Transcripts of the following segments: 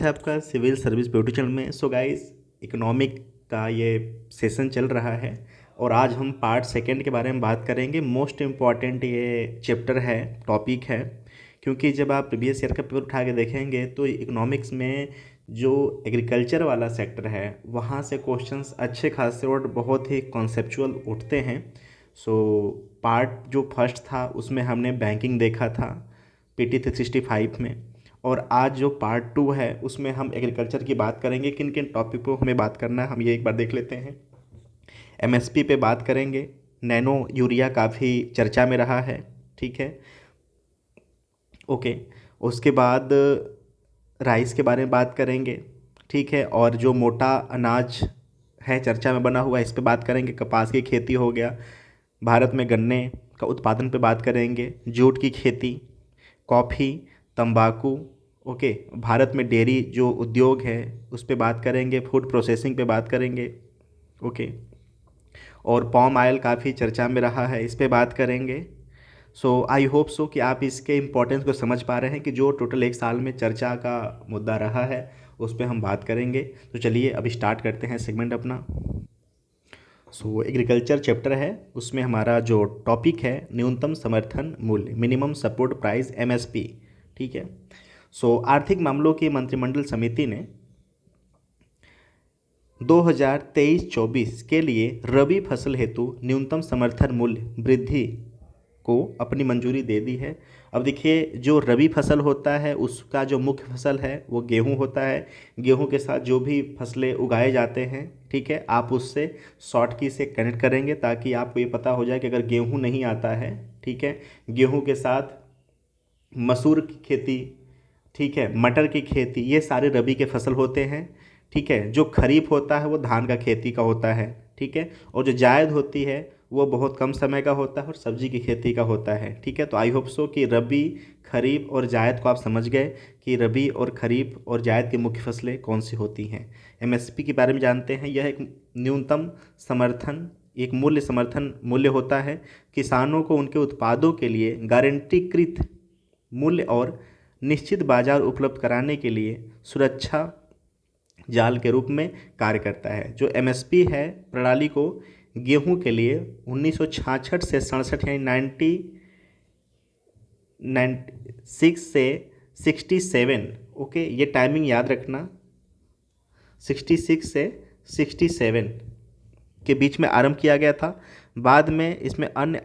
है आपका civil service beauty channel में। सो गाइस, इकोनॉमिक का ये सेशन चल रहा है और आज हम पार्ट सेकंड के बारे में बात करेंगे। मोस्ट इम्पॉर्टेंट ये चैप्टर है, टॉपिक है, क्योंकि जब आप प्रीवियस ईयर का पेपर उठा के देखेंगे तो इकोनॉमिक्स में जो एग्रीकल्चर वाला सेक्टर है वहाँ से क्वेश्चंस अच्छे खासे और बहुत ही कॉन्सेप्चुअल उठते हैं। सो पार्ट जो फर्स्ट था उसमें हमने बैंकिंग देखा था PT 365 में, और आज जो पार्ट 2 है उसमें हम एग्रीकल्चर की बात करेंगे। किन किन टॉपिक को हमें बात करना है हम ये एक बार देख लेते हैं। MSP पे बात करेंगे। नैनो यूरिया काफ़ी चर्चा में रहा है, ठीक है, ओके। उसके बाद राइस के बारे में बात करेंगे, ठीक है, और जो मोटा अनाज है चर्चा में बना हुआ है इस पे बात करेंगे। कपास की खेती हो गया, भारत में गन्ने का उत्पादन पे बात करेंगे, जूट की खेती, कॉफ़ी, तंबाकू, ओके, भारत में डेयरी जो उद्योग है उस पे बात करेंगे, फूड प्रोसेसिंग पे बात करेंगे, ओके, और पॉम ऑयल काफ़ी चर्चा में रहा है इस पे बात करेंगे। सो आई होप सो कि आप इसके इम्पोर्टेंस को समझ पा रहे हैं कि जो टोटल एक साल में चर्चा का मुद्दा रहा है उस पर हम बात करेंगे। तो चलिए अभी स्टार्ट करते हैं सेगमेंट अपना। सो एग्रीकल्चर चैप्टर है, उसमें हमारा जो टॉपिक है न्यूनतम समर्थन मूल्य, मिनिमम सपोर्ट प्राइस, MSP, ठीक है। सो आर्थिक मामलों की मंत्रिमंडल समिति ने 2023-24 के लिए रबी फसल हेतु न्यूनतम समर्थन मूल्य वृद्धि को अपनी मंजूरी दे दी है। अब देखिए, जो रबी फसल होता है उसका जो मुख्य फसल है वो गेहूं होता है। गेहूं के साथ जो भी फसलें उगाए जाते हैं, ठीक है, आप उससे शॉर्ट की से कनेक्ट करेंगे ताकि आपको ये पता हो जाए कि अगर गेहूं नहीं आता है, ठीक है, गेहूं के साथ मसूर की खेती, ठीक है, मटर की खेती, ये सारे रबी के फसल होते हैं, ठीक है। जो खरीफ होता है वो धान का खेती का होता है, ठीक है, और जो जायद होती है वो बहुत कम समय का होता है और सब्जी की खेती का होता है, ठीक है। तो आई होप सो कि रबी, खरीफ और जायद को आप समझ गए कि रबी और खरीफ और जायद की मुख्य फसलें कौन सी होती हैं। MSP के बारे में जानते हैं। यह एक न्यूनतम समर्थन, एक मूल्य समर्थन मूल्य होता है। किसानों को उनके उत्पादों के लिए गारंटीकृत मूल्य और निश्चित बाजार उपलब्ध कराने के लिए सुरक्षा जाल के रूप में कार्य करता है। जो MSP है प्रणाली को गेहूं के लिए 1966 से 67 यानी 1996 से 67, ओके, ये टाइमिंग याद रखना, 66 से 67 के बीच में आरंभ किया गया था। बाद में इसमें अन्य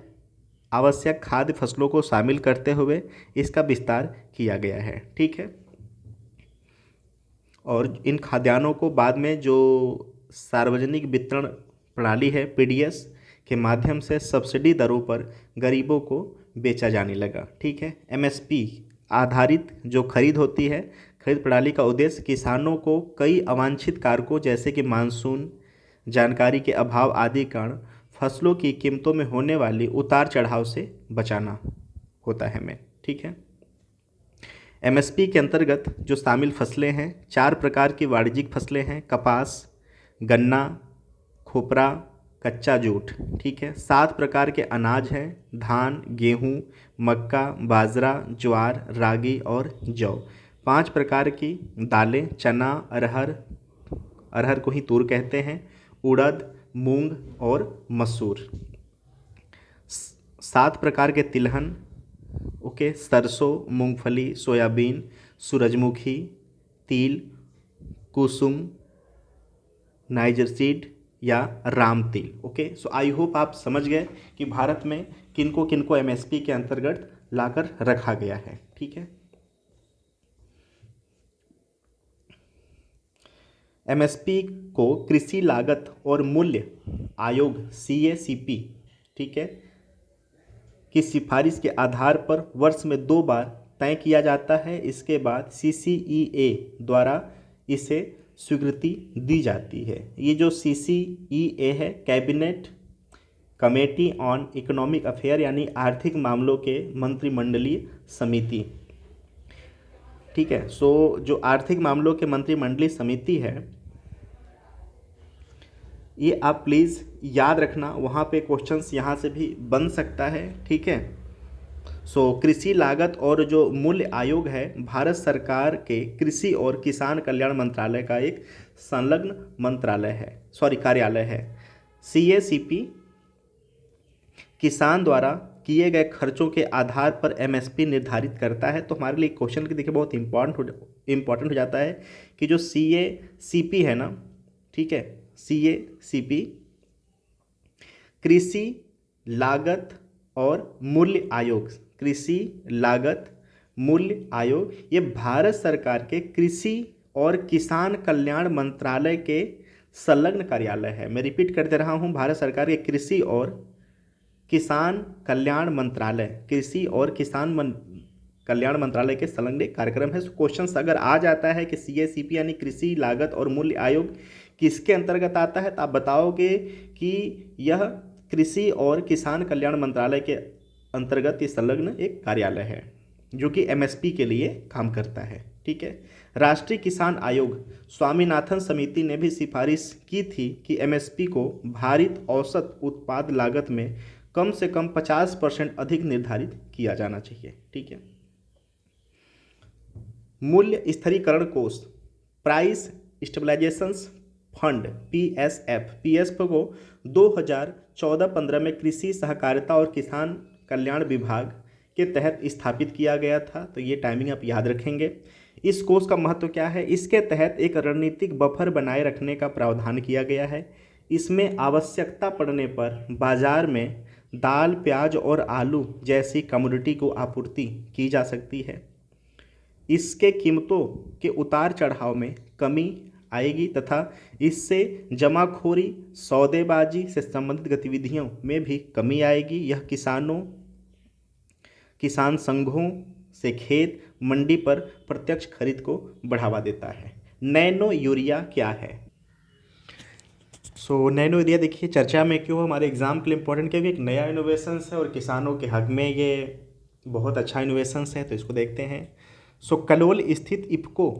आवश्यक खाद्य फसलों को शामिल करते हुए इसका विस्तार किया गया है, ठीक है। और इन खाद्यान्नों को बाद में जो सार्वजनिक वितरण प्रणाली है PDS के माध्यम से सब्सिडी दरों पर गरीबों को बेचा जाने लगा, ठीक है। MSP आधारित जो खरीद होती है, खरीद प्रणाली का उद्देश्य किसानों को कई अवांछित कारकों जैसे कि मानसून, जानकारी के अभाव आदि कारण फसलों की कीमतों में होने वाली उतार चढ़ाव से बचाना होता है में, ठीक है। MSP के अंतर्गत जो शामिल फसलें हैं, 4 प्रकार की वाणिज्यिक फसलें हैं, कपास, गन्ना, खोपरा, कच्चा जूट, ठीक है। 7 प्रकार के अनाज हैं, धान, गेहूं, मक्का, बाजरा, ज्वार, रागी और जौ। 5 प्रकार की दालें, चना, अरहर, अरहर को ही तूर कहते हैं, उड़द, मूंग और मसूर। 7 प्रकार के तिलहन, ओके, सरसों, मूंगफली, सोयाबीन, सूरजमुखी, तिल, कुसुम, नाइजर सीड या राम तिल, ओके। सो आई होप आप समझ गए कि भारत में किनको किनको MSP के अंतर्गत लाकर रखा गया है, ठीक है। MSP को कृषि लागत और मूल्य आयोग CACP, ठीक है, की सिफारिश के आधार पर वर्ष में 2 बार तय किया जाता है। इसके बाद CCEA द्वारा इसे स्वीकृति दी जाती है। ये जो CCEA है, cabinet committee on economic affair, यानी आर्थिक मामलों के मंत्रिमंडलीय समिति, ठीक है। सो जो आर्थिक मामलों के मंत्रिमंडलीय समिति है ये आप प्लीज़ याद रखना, वहाँ पे क्वेश्चंस यहाँ से भी बन सकता है, ठीक है। सो कृषि लागत और जो मूल्य आयोग है भारत सरकार के कृषि और किसान कल्याण मंत्रालय का एक संलग्न मंत्रालय है, सॉरी कार्यालय है। CACP किसान द्वारा किए गए खर्चों के आधार पर MSP निर्धारित करता है। तो हमारे लिए क्वेश्चन की देखिए बहुत इम्पॉर्टेंट हो जाता है कि जो CACP है ना, ठीक है, CACP कृषि लागत और मूल्य आयोग, कृषि लागत मूल्य आयोग, ये भारत सरकार के कृषि और किसान कल्याण मंत्रालय के संलग्न कार्यालय है। मैं रिपीट कर दे रहा हूँ, भारत सरकार के कृषि और किसान कल्याण मंत्रालय, कृषि और कल्याण मंत्रालय के संलग्न एक कार्यक्रम है। क्वेश्चन अगर आ जाता है कि CACP यानी कृषि लागत और मूल्य आयोग किसके अंतर्गत आता है, तो आप बताओगे कि यह कृषि और किसान कल्याण मंत्रालय के अंतर्गत ये संलग्न एक कार्यालय है जो कि MSP के लिए काम करता है, ठीक है। राष्ट्रीय किसान आयोग स्वामीनाथन समिति ने भी सिफारिश की थी कि MSP को भारित औसत उत्पाद लागत में कम से कम 50% अधिक निर्धारित किया जाना चाहिए, ठीक है। मूल्य स्थिरीकरण कोष, प्राइस स्टेबलाइजेशन फंड, PSF को 2014-15 में कृषि सहकारिता और किसान कल्याण विभाग के तहत स्थापित किया गया था। तो ये टाइमिंग आप याद रखेंगे। इस कोष का महत्व क्या है? इसके तहत एक रणनीतिक बफर बनाए रखने का प्रावधान किया गया है। इसमें आवश्यकता पड़ने पर बाजार में दाल, प्याज और आलू जैसी कमोडिटी को आपूर्ति की जा सकती है। इसके कीमतों के उतार चढ़ाव में कमी आएगी तथा इससे जमाखोरी, सौदेबाजी से संबंधित गतिविधियों में भी कमी आएगी। यह किसान संघों से खेत मंडी पर प्रत्यक्ष खरीद को बढ़ावा देता है। नैनो यूरिया क्या है? नैनो यूरिया देखिए चर्चा में क्यों, हमारे एग्जाम के लिए इंपॉर्टेंट, क्योंकि एक नया इनोवेशन है और किसानों के हक में ये बहुत अच्छा इनोवेशन है। तो इसको देखते हैं। कलोल स्थित इफ्को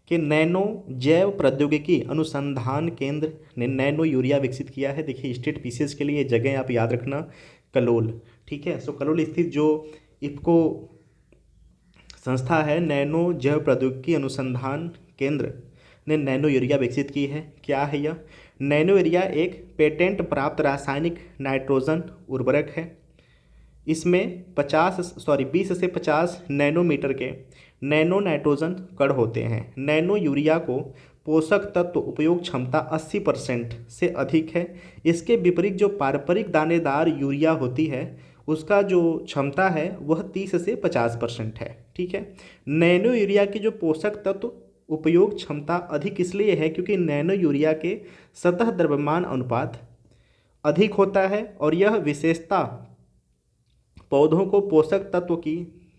के नैनो जैव प्रौद्योगिकी अनुसंधान केंद्र ने नैनो यूरिया विकसित किया है। देखिए स्टेट पीसीएस के लिए जगह आप याद रखना, कलोल, ठीक है। कलोल स्थित जो इफ्को संस्था है, नैनो जैव प्रौद्योगिकी अनुसंधान केंद्र ने नैनो यूरिया विकसित की है। क्या है यह? नैनो यूरिया एक पेटेंट प्राप्त रासायनिक नाइट्रोजन उर्वरक है। इसमें 20 से 50 नैनोमीटर के नैनो नाइट्रोजन कण होते हैं। नैनो यूरिया को पोषक तत्व उपयोग क्षमता 80% से अधिक है। इसके विपरीत जो पारंपरिक दानेदार यूरिया होती है उसका जो क्षमता है वह 30 से 50% है, ठीक है। नैनो यूरिया की जो पोषक तत्व उपयोग क्षमता अधिक इसलिए है क्योंकि नैनो यूरिया के सतह द्रव्यमान अनुपात अधिक होता है और यह विशेषता पौधों को पोषक तत्व की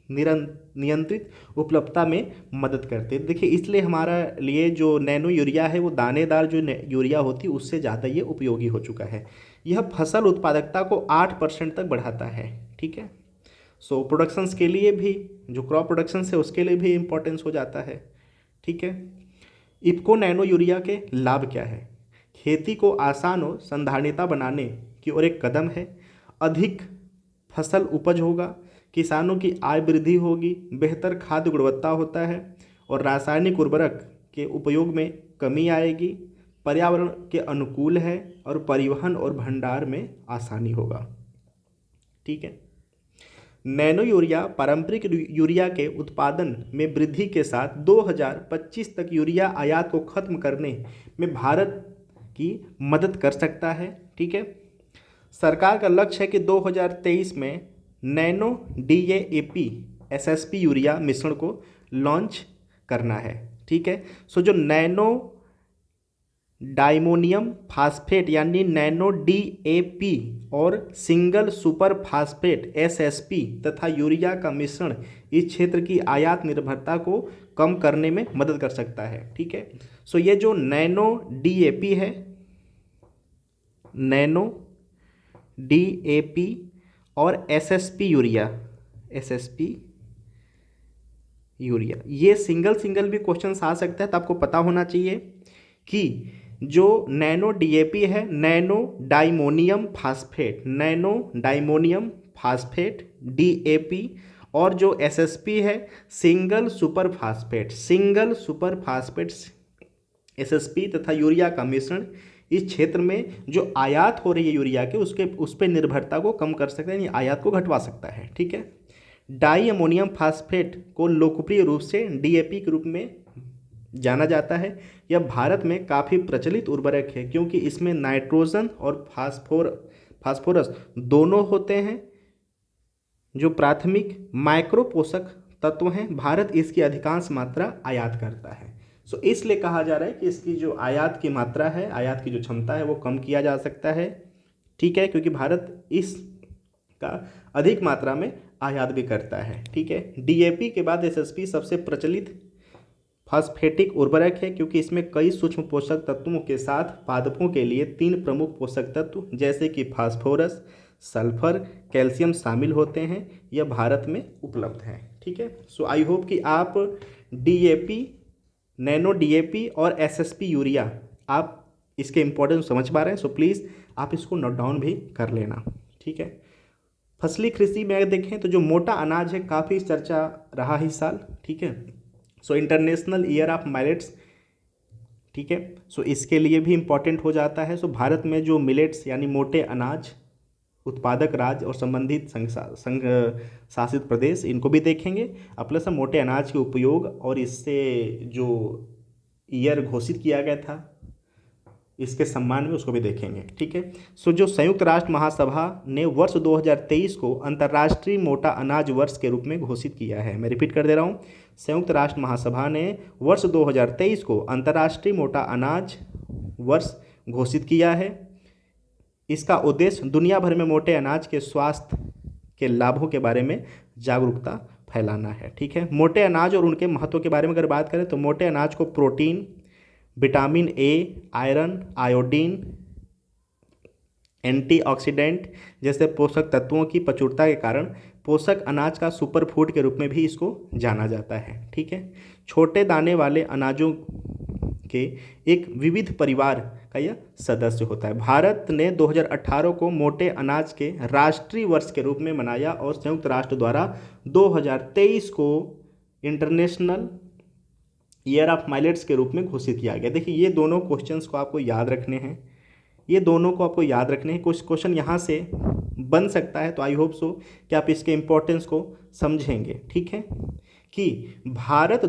नियंत्रित उपलब्धता में मदद करते हैं। देखिए इसलिए हमारा लिए जो नैनो यूरिया है वो दानेदार जो यूरिया होती है उससे ज़्यादा ये उपयोगी हो चुका है। यह फसल उत्पादकता को 8% तक बढ़ाता है, ठीक है। प्रोडक्शंस के लिए भी, जो क्रॉप प्रोडक्शन है उसके लिए भी इम्पोर्टेंस हो जाता है, ठीक है। इफ्को नैनो यूरिया के लाभ क्या है? खेती को आसान और संधारणीयता बनाने की ओर एक कदम है। अधिक फसल उपज होगा, किसानों की आय वृद्धि होगी, बेहतर खाद्य गुणवत्ता होता है और रासायनिक उर्वरक के उपयोग में कमी आएगी, पर्यावरण के अनुकूल है और परिवहन और भंडार में आसानी होगा, ठीक है। नैनो यूरिया पारंपरिक यूरिया के उत्पादन में वृद्धि के साथ 2025 तक यूरिया आयात को खत्म करने में भारत की मदद कर सकता है, ठीक है। सरकार का लक्ष्य है कि 2023 में नैनो DAP SSP यूरिया मिश्रण को लॉन्च करना है, ठीक है। जो नैनो डायमोनियम फास्फेट यानी नैनो DAP और सिंगल सुपर फास्फेट SSP तथा यूरिया का मिश्रण इस क्षेत्र की आयात निर्भरता को कम करने में मदद कर सकता है, ठीक है। ये जो नैनो DAP है, नैनो DAP और SSP यूरिया ये सिंगल भी क्वेश्चन आ सकता है। तो आपको पता होना चाहिए कि जो नैनो DAP है नैनो डायमोनियम फास्फेट DAP और जो एसएसपी है, सिंगल सुपर फास्फेट एसएसपी तथा यूरिया का मिश्रण इस क्षेत्र में जो आयात हो रही है यूरिया के उस पर निर्भरता को कम कर सकता है, यानी आयात को घटवा सकता है। ठीक है। डाई अमोनियम फास्फेट को लोकप्रिय रूप से डीएपी के रूप में जाना जाता है। यह भारत में काफ़ी प्रचलित उर्वरक है क्योंकि इसमें नाइट्रोजन और फास्फोरस दोनों होते हैं जो प्राथमिक माइक्रो पोषक तत्व हैं। भारत इसकी अधिकांश मात्रा आयात करता है। सो इसलिए कहा जा रहा है कि इसकी जो आयात की मात्रा है, आयात की जो क्षमता है वो कम किया जा सकता है। ठीक है, क्योंकि भारत इसका अधिक मात्रा में आयात भी करता है। ठीक है। डीएपी के बाद एसएसपी सबसे प्रचलित फास्फेटिक उर्वरक है क्योंकि इसमें कई सूक्ष्म पोषक तत्वों के साथ पादपों के लिए 3 प्रमुख पोषक तत्व जैसे कि फास्फोरस, सल्फर, कैल्शियम शामिल होते हैं। यह भारत में उपलब्ध है। ठीक है। सो आई होप कि आप डीएपी, नैनो डीएपी और एसएसपी यूरिया आप इसके इंपॉर्टेंस समझ पा रहे हैं। सो प्लीज़ आप इसको नोट डाउन भी कर लेना। ठीक है। फसली कृषि में अगर देखें तो जो मोटा अनाज है काफ़ी चर्चा रहा इस साल। ठीक है। So international year of millets, ठीक है, सो इसके लिए भी इम्पॉर्टेंट हो जाता है। सो भारत में जो मिलेट्स यानी मोटे अनाज उत्पादक राज्य और संबंधित संघ शासित प्रदेश, इनको भी देखेंगे। प्लस हम मोटे अनाज के उपयोग और इससे जो ईयर घोषित किया गया था इसके सम्मान में, उसको भी देखेंगे। ठीक है। सो जो संयुक्त राष्ट्र महासभा ने वर्ष 2023 को अंतर्राष्ट्रीय मोटा अनाज वर्ष के रूप में घोषित किया है। मैं रिपीट कर दे रहा हूँ, संयुक्त राष्ट्र महासभा ने वर्ष 2023 को अंतर्राष्ट्रीय मोटा अनाज वर्ष घोषित किया है। इसका उद्देश्य दुनिया भर में मोटे अनाज के स्वास्थ्य के लाभों के बारे में जागरूकता फैलाना है। ठीक है। मोटे अनाज और उनके महत्व के बारे में अगर बात करें तो मोटे अनाज को protein, vitamin A, iron, iodine, antioxidant जैसे पोषक तत्वों की प्रचुरता के कारण पोषक अनाज का सुपर फूड के रूप में भी इसको जाना जाता है। ठीक है। छोटे दाने वाले अनाजों के एक विविध परिवार का यह सदस्य होता है। भारत ने 2018 को मोटे अनाज के राष्ट्रीय वर्ष के रूप में मनाया और संयुक्त राष्ट्र द्वारा 2023 को इंटरनेशनल ईयर ऑफ मिलेट्स के रूप में घोषित किया गया। देखिए ये दोनों क्वेश्चंस को आपको याद रखने हैं, कुछ क्वेश्चन यहाँ से बन सकता है। तो आई होप सो कि आप इसके इम्पोर्टेंस को समझेंगे। ठीक है। कि भारत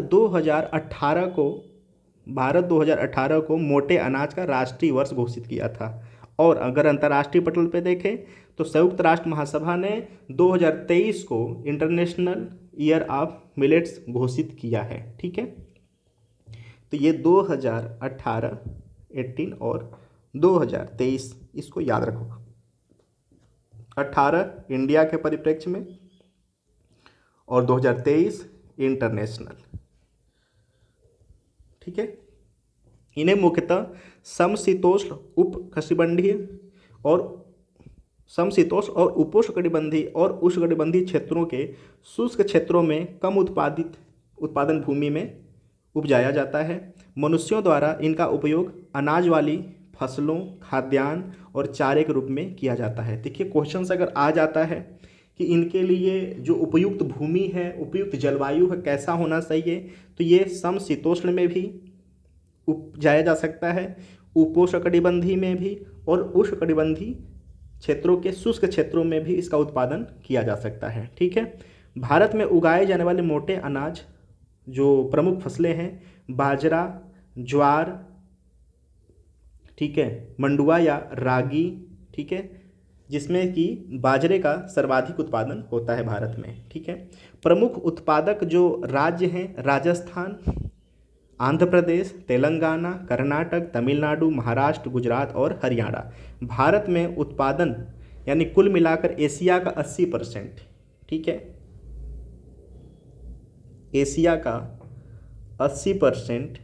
2018 को मोटे अनाज का राष्ट्रीय वर्ष घोषित किया था। और अगर अंतर्राष्ट्रीय पटल पे देखें तो संयुक्त राष्ट्र महासभा ने 2023 को इंटरनेशनल ईयर ऑफ मिलेट्स घोषित किया है। ठीक है। तो ये 2018, 18 और 2023 इसको याद रखो। 18 इंडिया के परिप्रेक्ष्य में और 2023 इंटरनेशनल। ठीक है। इन्हें मुख्यतः समशीतोष्ण और उपोष्णकटिबंधीय और उष्णकटिबंधीय क्षेत्रों के शुष्क क्षेत्रों में कम उत्पादन भूमि में उपजाया जाता है। मनुष्यों द्वारा इनका उपयोग अनाज वाली फसलों, खाद्यान्न और चारे के रूप में किया जाता है। देखिए क्वेश्चन अगर आ जाता है कि इनके लिए जो उपयुक्त भूमि है, उपयुक्त जलवायु है, कैसा होना चाहिए, तो ये समशीतोष्ण में भी उपजाया जा सकता है, उपोष्णकटिबंधीय में भी और उष्णकटिबंधीय क्षेत्रों के शुष्क क्षेत्रों में भी इसका उत्पादन किया जा सकता है। ठीक है। भारत में उगाए जाने वाले मोटे अनाज जो प्रमुख फसलें हैं, बाजरा, ज्वार, ठीक है, मंडुआ या रागी, ठीक है, जिसमें कि बाजरे का सर्वाधिक उत्पादन होता है भारत में। ठीक है। प्रमुख उत्पादक जो राज्य हैं, राजस्थान, आंध्र प्रदेश, तेलंगाना, कर्नाटक, तमिलनाडु, महाराष्ट्र, गुजरात और हरियाणा। भारत में उत्पादन यानी कुल मिलाकर एशिया का 80%, ठीक है, एशिया का 80%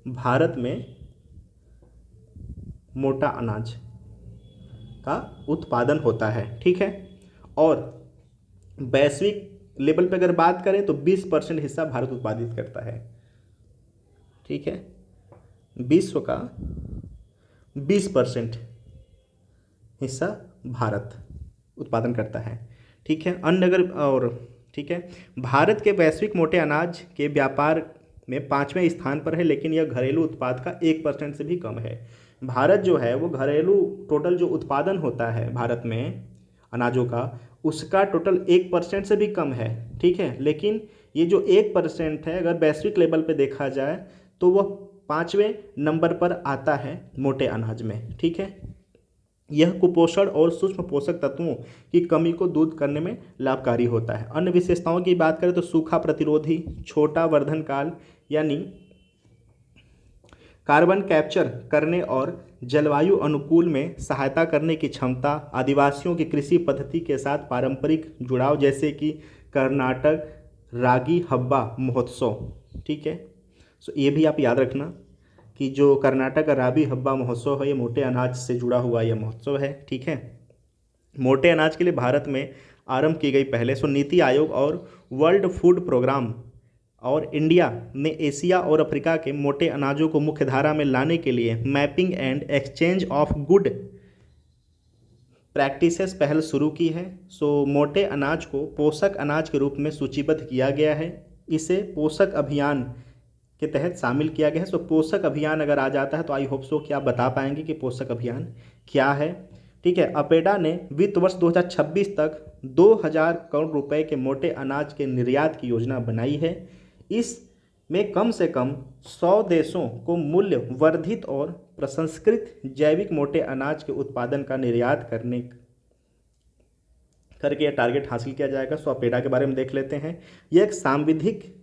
भारत में मोटा अनाज का उत्पादन होता है। ठीक है। और वैश्विक लेवल पे अगर बात करें तो 20% हिस्सा भारत उत्पादित करता है। ठीक है। विश्व का 20% हिस्सा भारत उत्पादन करता है। ठीक है। अन्य अगर और ठीक है। भारत के वैश्विक मोटे अनाज के व्यापार में 5वें स्थान पर है, लेकिन यह घरेलू उत्पाद का 1% से भी कम है। भारत जो है वो घरेलू टोटल जो उत्पादन होता है भारत में अनाजों का, उसका टोटल 1% से भी कम है, ठीक है। लेकिन ये जो 1% है, अगर वैश्विक लेवल पे देखा जाए तो वह 5वें नंबर पर आता है मोटे अनाज में, ठीक है। यह कुपोषण और सूक्ष्म पोषक तत्वों की कमी को दूर करने में लाभकारी होता है। अन्य विशेषताओं की बात करें तो सूखा प्रतिरोधी, छोटा वर्धन काल यानी कार्बन कैप्चर करने और जलवायु अनुकूल में सहायता करने की क्षमता, आदिवासियों की कृषि पद्धति के साथ पारंपरिक जुड़ाव जैसे कि कर्नाटक रागी हब्बा महोत्सव, ठीक है। सो ये भी आप याद रखना कि जो कर्नाटक रागी हब्बा महोत्सव है ये मोटे अनाज से जुड़ा हुआ यह महोत्सव है, ठीक है। मोटे अनाज के लिए भारत में आरंभ की गई पहले नीति आयोग और वर्ल्ड फूड प्रोग्राम और इंडिया ने एशिया और अफ्रीका के मोटे अनाजों को मुख्य धारा में लाने के लिए mapping and exchange of good practices पहल शुरू की है। मोटे अनाज को पोषक अनाज के रूप में सूचीबद्ध किया गया है, इसे पोषक अभियान के तहत शामिल किया गया है। पोषक अभियान अगर आ जाता है तो आई होप सो कि आप बता पाएंगे कि पोषक अभियान क्या है, ठीक है। अपेडा ने वित्त वर्ष 2026 तक 2000 करोड़ रुपए के मोटे अनाज के निर्यात की योजना बनाई है। इसमें कम से कम 100 देशों को मूल्य वर्धित और प्रसंस्कृत जैविक मोटे अनाज के उत्पादन का निर्यात करके यह टारगेट हासिल किया जाएगा। अपेडा के बारे में देख लेते हैं। यह एक सांविधिक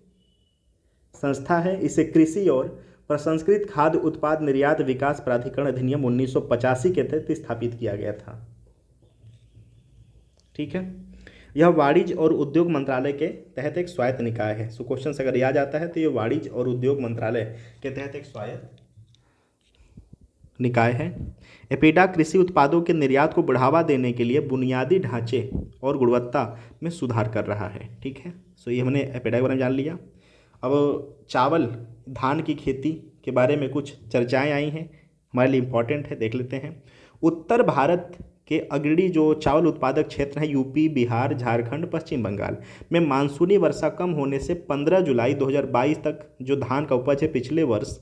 संस्था है, इसे कृषि और प्रसंस्कृत खाद्य उत्पाद निर्यात विकास प्राधिकरण अधिनियम 1985 के तहत स्थापित किया गया था, ठीक है। यह वाणिज्य और उद्योग मंत्रालय के तहत एक स्वायत्त निकाय है। क्वेश्चन अगर याद आता है तो यह वाणिज्य और उद्योग मंत्रालय के तहत एक स्वायत्त निकाय है। एपेडा कृषि उत्पादों के निर्यात को बढ़ावा देने के लिए बुनियादी ढांचे और गुणवत्ता में सुधार कर रहा है, ठीक है। ये हमने एपेडा के बारे में जान लिया। अब चावल धान की खेती के बारे में कुछ चर्चाएं आई हैं, हमारे लिए इम्पॉर्टेंट है, देख लेते हैं। उत्तर भारत के अग्रणी जो चावल उत्पादक क्षेत्र हैं यूपी, बिहार, झारखंड, पश्चिम बंगाल में मानसूनी वर्षा कम होने से 15 जुलाई 2022 तक जो धान का उपज है पिछले वर्ष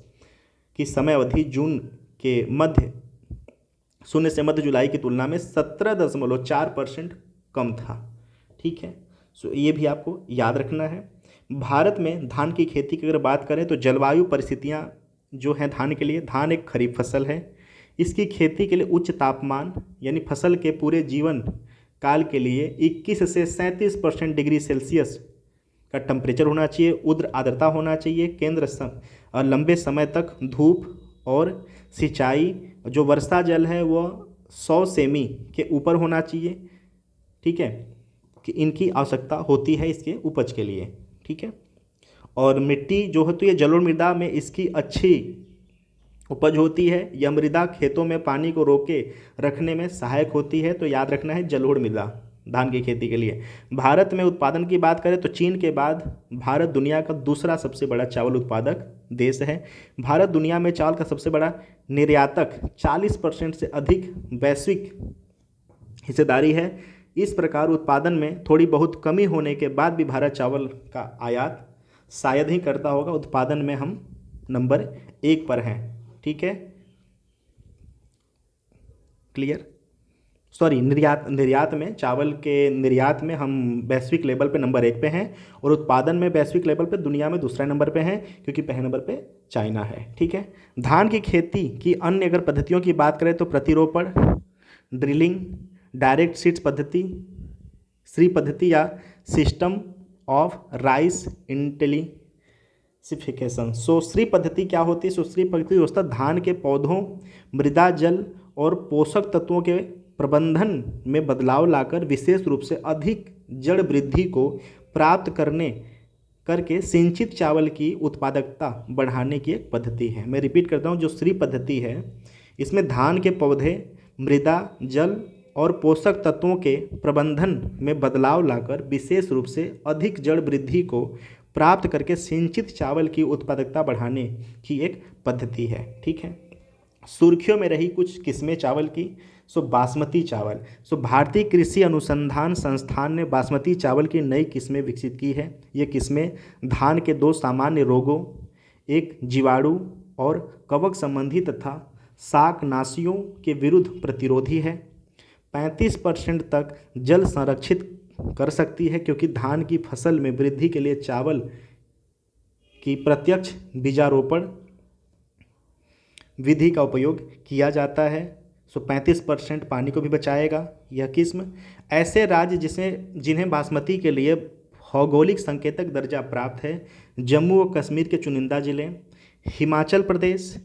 की समय अवधि जून के मध्य शून्य से मध्य जुलाई की तुलना में 17.4% कम था, ठीक है। ये भी आपको याद रखना है। भारत में धान की खेती की अगर बात करें तो जलवायु परिस्थितियां जो हैं धान के लिए, धान एक खरीफ फसल है, इसकी खेती के लिए उच्च तापमान यानी फसल के पूरे जीवन काल के लिए 21 से 37% डिग्री सेल्सियस का टेम्परेचर होना चाहिए, उग्र आर्द्रता होना चाहिए, और लंबे समय तक धूप और सिंचाई जो वर्षा जल है वो 100 सेमी के ऊपर होना चाहिए, ठीक है, कि इनकी आवश्यकता होती है इसके उपज के लिए, ठीक है। और मिट्टी जो है तो ये जलोढ़ मृदा में इसकी अच्छी उपज होती है। यह मृदा खेतों में पानी को रोके रखने में सहायक होती है, तो याद रखना है जलोढ़ मृदा धान की खेती के लिए। भारत में उत्पादन की बात करें तो चीन के बाद भारत दुनिया का दूसरा सबसे बड़ा चावल उत्पादक देश है। भारत दुनिया में चावल का सबसे बड़ा निर्यातक, 40% से अधिक वैश्विक हिस्सेदारी है। इस प्रकार उत्पादन में थोड़ी बहुत कमी होने के बाद भी भारत चावल का आयात शायद ही करता होगा। उत्पादन में हम नंबर 1 पर हैं, ठीक है, क्लियर। निर्यात में चावल के निर्यात में हम वैश्विक लेवल पे नंबर 1 पे हैं और उत्पादन में वैश्विक लेवल पे दुनिया में दूसरे नंबर पे हैं, क्योंकि पहले नंबर पे चाइना है, ठीक है। धान की खेती की अन्य अगर पद्धतियों की बात करें तो प्रतिरोपण, ड्रिलिंग, डायरेक्ट सीड्स पद्धति, श्री पद्धति या system of rice intensification. Shri पद्धति क्या होती है? श्री पद्धति दोस्तों धान के पौधों, मृदा जल और पोषक तत्वों के प्रबंधन में बदलाव लाकर विशेष रूप से अधिक जड़ वृद्धि को प्राप्त करके सिंचित चावल की उत्पादकता बढ़ाने की एक पद्धति है। मैं रिपीट करता हूँ, जो श्री पद्धति है इसमें धान के पौधे, मृदा जल और पोषक तत्वों के प्रबंधन में बदलाव लाकर विशेष रूप से अधिक जड़ वृद्धि को प्राप्त करके सिंचित चावल की उत्पादकता बढ़ाने की एक पद्धति है, ठीक है। सुर्खियों में रही कुछ किस्में चावल की। सो बासमती चावल। सो भारतीय कृषि अनुसंधान संस्थान ने बासमती चावल की नई किस्में विकसित की है। ये किस्में धान के दो सामान्य रोगों, एक जीवाणु और कवक संबंधी तथा शाकनाशियों के विरुद्ध प्रतिरोधी है। 35% तक जल संरक्षित कर सकती है, क्योंकि धान की फसल में वृद्धि के लिए चावल की प्रत्यक्ष बीजारोपण विधि का उपयोग किया जाता है। सो 35% पानी को भी बचाएगा यह किस्म। ऐसे राज्य जिन्हें बासमती के लिए भौगोलिक संकेतक दर्जा प्राप्त है: जम्मू और कश्मीर के चुनिंदा जिले, हिमाचल प्रदेश,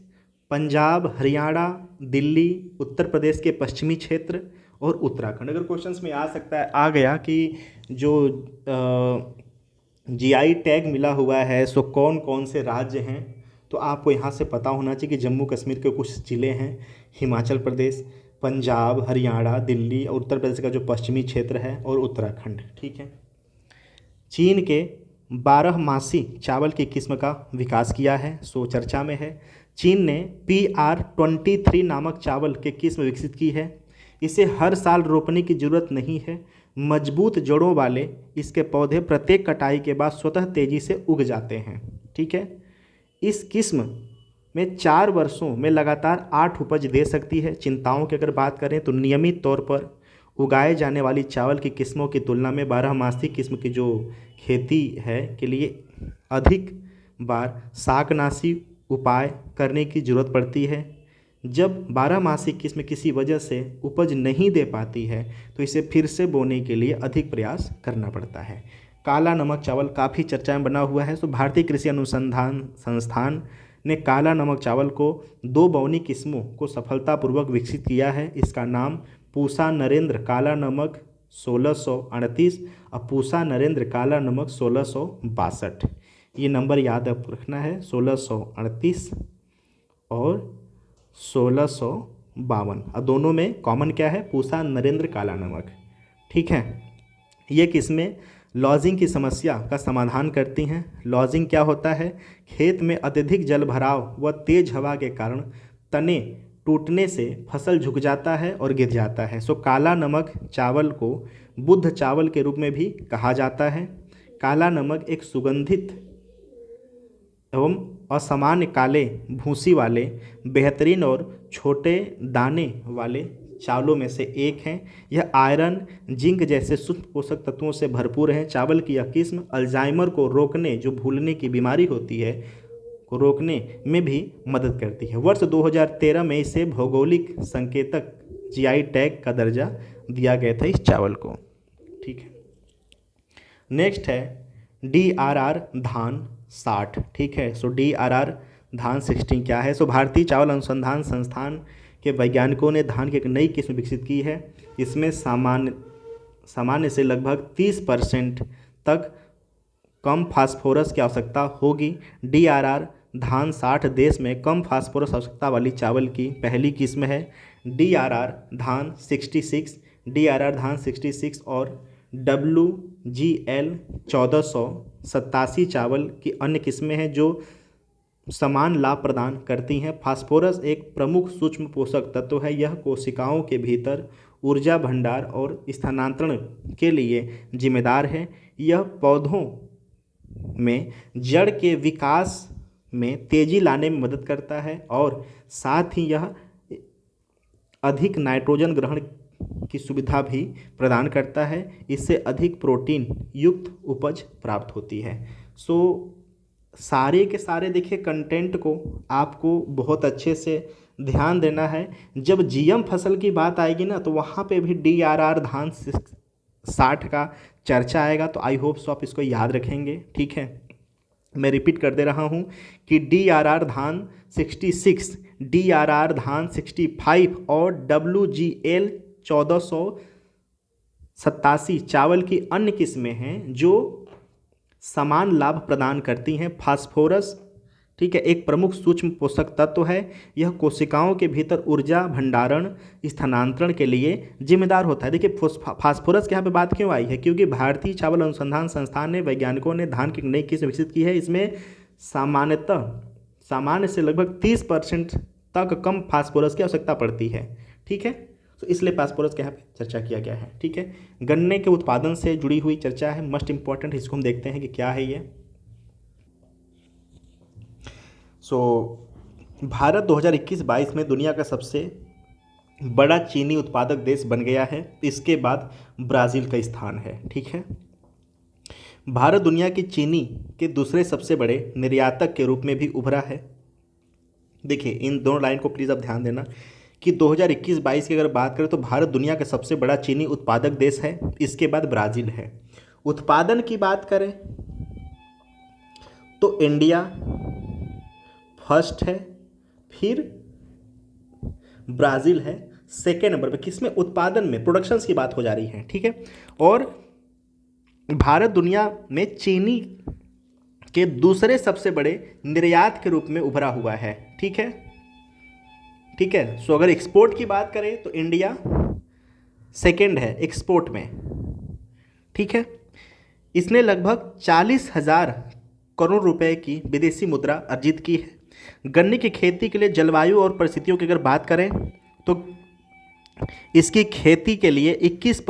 पंजाब, हरियाणा, दिल्ली, उत्तर प्रदेश के पश्चिमी क्षेत्र और उत्तराखंड। अगर क्वेश्चंस में आ सकता है, आ गया कि जो जीआई टैग मिला हुआ है सो कौन कौन से राज्य हैं, तो आपको यहाँ से पता होना चाहिए कि जम्मू कश्मीर के कुछ ज़िले हैं, हिमाचल प्रदेश, पंजाब, हरियाणा, दिल्ली और उत्तर प्रदेश का जो पश्चिमी क्षेत्र है, और उत्तराखंड। ठीक है। चीन के 12मासी चावल की किस्म का विकास किया है, सो चर्चा में है। चीन ने PR23 नामक चावल के किस्म विकसित की है। इसे हर साल रोपने की ज़रूरत नहीं है। मजबूत जड़ों वाले इसके पौधे प्रत्येक कटाई के बाद स्वतः तेज़ी से उग जाते हैं। ठीक है। इस किस्म में 4 वर्षों में लगातार 8 उपज दे सकती है। चिंताओं की अगर बात करें तो नियमित तौर पर उगाए जाने वाली चावल की किस्मों की तुलना में 12मासी किस्म की जो खेती है के लिए अधिक बार शाकनाशी उपाय करने की ज़रूरत पड़ती है। जब 12मासी किस्म किसी वजह से उपज नहीं दे पाती है तो इसे फिर से बोने के लिए अधिक प्रयास करना पड़ता है। काला नमक चावल काफ़ी चर्चा में बना हुआ है। तो भारतीय कृषि अनुसंधान संस्थान ने काला नमक चावल को 2 बौनी किस्मों को सफलतापूर्वक विकसित किया है। इसका नाम पूसा नरेंद्र काला नमक 1638 और पूसा नरेंद्र काला नमक 1662। ये नंबर याद रखना है, 1638 और 1652, और दोनों में कॉमन क्या है? पूसा नरेंद्र काला नमक। ठीक है। ये किस्में लॉजिंग की समस्या का समाधान करती हैं। लॉजिंग क्या होता है? खेत में अत्यधिक जल भराव व तेज हवा के कारण तने टूटने से फसल झुक जाता है और गिर जाता है। सो काला नमक चावल को बुद्ध चावल के रूप में भी कहा जाता है। काला नमक एक सुगंधित एवं असामान्य काले भूसी वाले बेहतरीन और छोटे दाने वाले चावलों में से एक हैं। यह आयरन, जिंक जैसे सूक्ष्म पोषक तत्वों से भरपूर है। चावल की यह किस्म अल्जाइमर को रोकने, जो भूलने की बीमारी होती है, को रोकने में भी मदद करती है। वर्ष 2013 में इसे भौगोलिक संकेतक जीआई टैग का दर्जा दिया गया था इस चावल को। ठीक है। नेक्स्ट है DRR धान 60। ठीक है। सो DRR धान 60 क्या है? सो भारतीय चावल अनुसंधान संस्थान के वैज्ञानिकों ने धान की एक नई किस्म विकसित की है। इसमें सामान्य से लगभग 30% तक कम फास्फोरस की आवश्यकता होगी। DRR धान 60 देश में कम फास्फोरस आवश्यकता वाली चावल की पहली किस्म है। DRR धान 66 और WGL 1487 चावल की अन्य किस्में हैं जो समान लाभ प्रदान करती हैं। फास्फोरस एक प्रमुख सूक्ष्म पोषक तत्व है। यह कोशिकाओं के भीतर ऊर्जा भंडार और स्थानांतरण के लिए जिम्मेदार है। यह पौधों में जड़ के विकास में तेजी लाने में मदद करता है और साथ ही यह अधिक नाइट्रोजन ग्रहण की सुविधा भी प्रदान करता है। इससे अधिक प्रोटीन युक्त उपज प्राप्त होती है। सो सारे के सारे देखिए कंटेंट को आपको बहुत अच्छे से ध्यान देना है। जब जीएम फसल की बात आएगी ना तो वहाँ पे भी DRR धान 60 का चर्चा आएगा। तो आई होप सो आप इसको याद रखेंगे। ठीक है। मैं रिपीट कर दे रहा हूँ कि DRR धान 66, DRR धान 65 और WGL 1487 चावल की अन्य किस्में हैं जो समान लाभ प्रदान करती हैं। फास्फोरस, ठीक है, एक प्रमुख सूक्ष्म पोषक तत्व है। यह कोशिकाओं के भीतर ऊर्जा भंडारण स्थानांतरण के लिए जिम्मेदार होता है। देखिए फास्फोरस के यहाँ पे बात क्यों आई है? क्योंकि भारतीय चावल अनुसंधान संस्थान ने वैज्ञानिकों ने धान की नई किस्म विकसित की है। इसमें सामान्य से लगभग 30% तक कम फास्फोरस की आवश्यकता पड़ती है। ठीक है, तो इसलिए फास्फोरस के यहाँ पे चर्चा किया गया है। ठीक है, गन्ने के उत्पादन से जुड़ी हुई चर्चा है, मस्ट इंपॉर्टेंट। इसको हम देखते हैं कि क्या है ये। भारत 2021-22 में दुनिया का सबसे बड़ा चीनी उत्पादक देश बन गया है। इसके बाद ब्राज़ील का स्थान है। ठीक है, भारत दुनिया की चीनी के दूसरे सबसे बड़े निर्यातक के रूप में भी उभरा है। देखिए, इन दोनों लाइन को प्लीज़ आप ध्यान देना कि 2021-22 की अगर बात करें तो भारत दुनिया का सबसे बड़ा चीनी उत्पादक देश है। इसके बाद ब्राज़ील है। उत्पादन की बात करें तो इंडिया फर्स्ट है, फिर ब्राज़ील है सेकेंड नंबर पे। किसमें? उत्पादन में, प्रोडक्शंस की बात हो जा रही है। ठीक है, और भारत दुनिया में चीनी के दूसरे सबसे बड़े निर्यात के रूप में उभरा हुआ है। ठीक है, ठीक है। सो अगर एक्सपोर्ट की बात करें तो इंडिया सेकेंड है एक्सपोर्ट में। ठीक है, इसने लगभग 40,000 करोड़ रुपए की विदेशी मुद्रा अर्जित की है। गन्ने की खेती के लिए जलवायु और परिस्थितियों की अगर बात करें तो इसकी खेती के लिए 21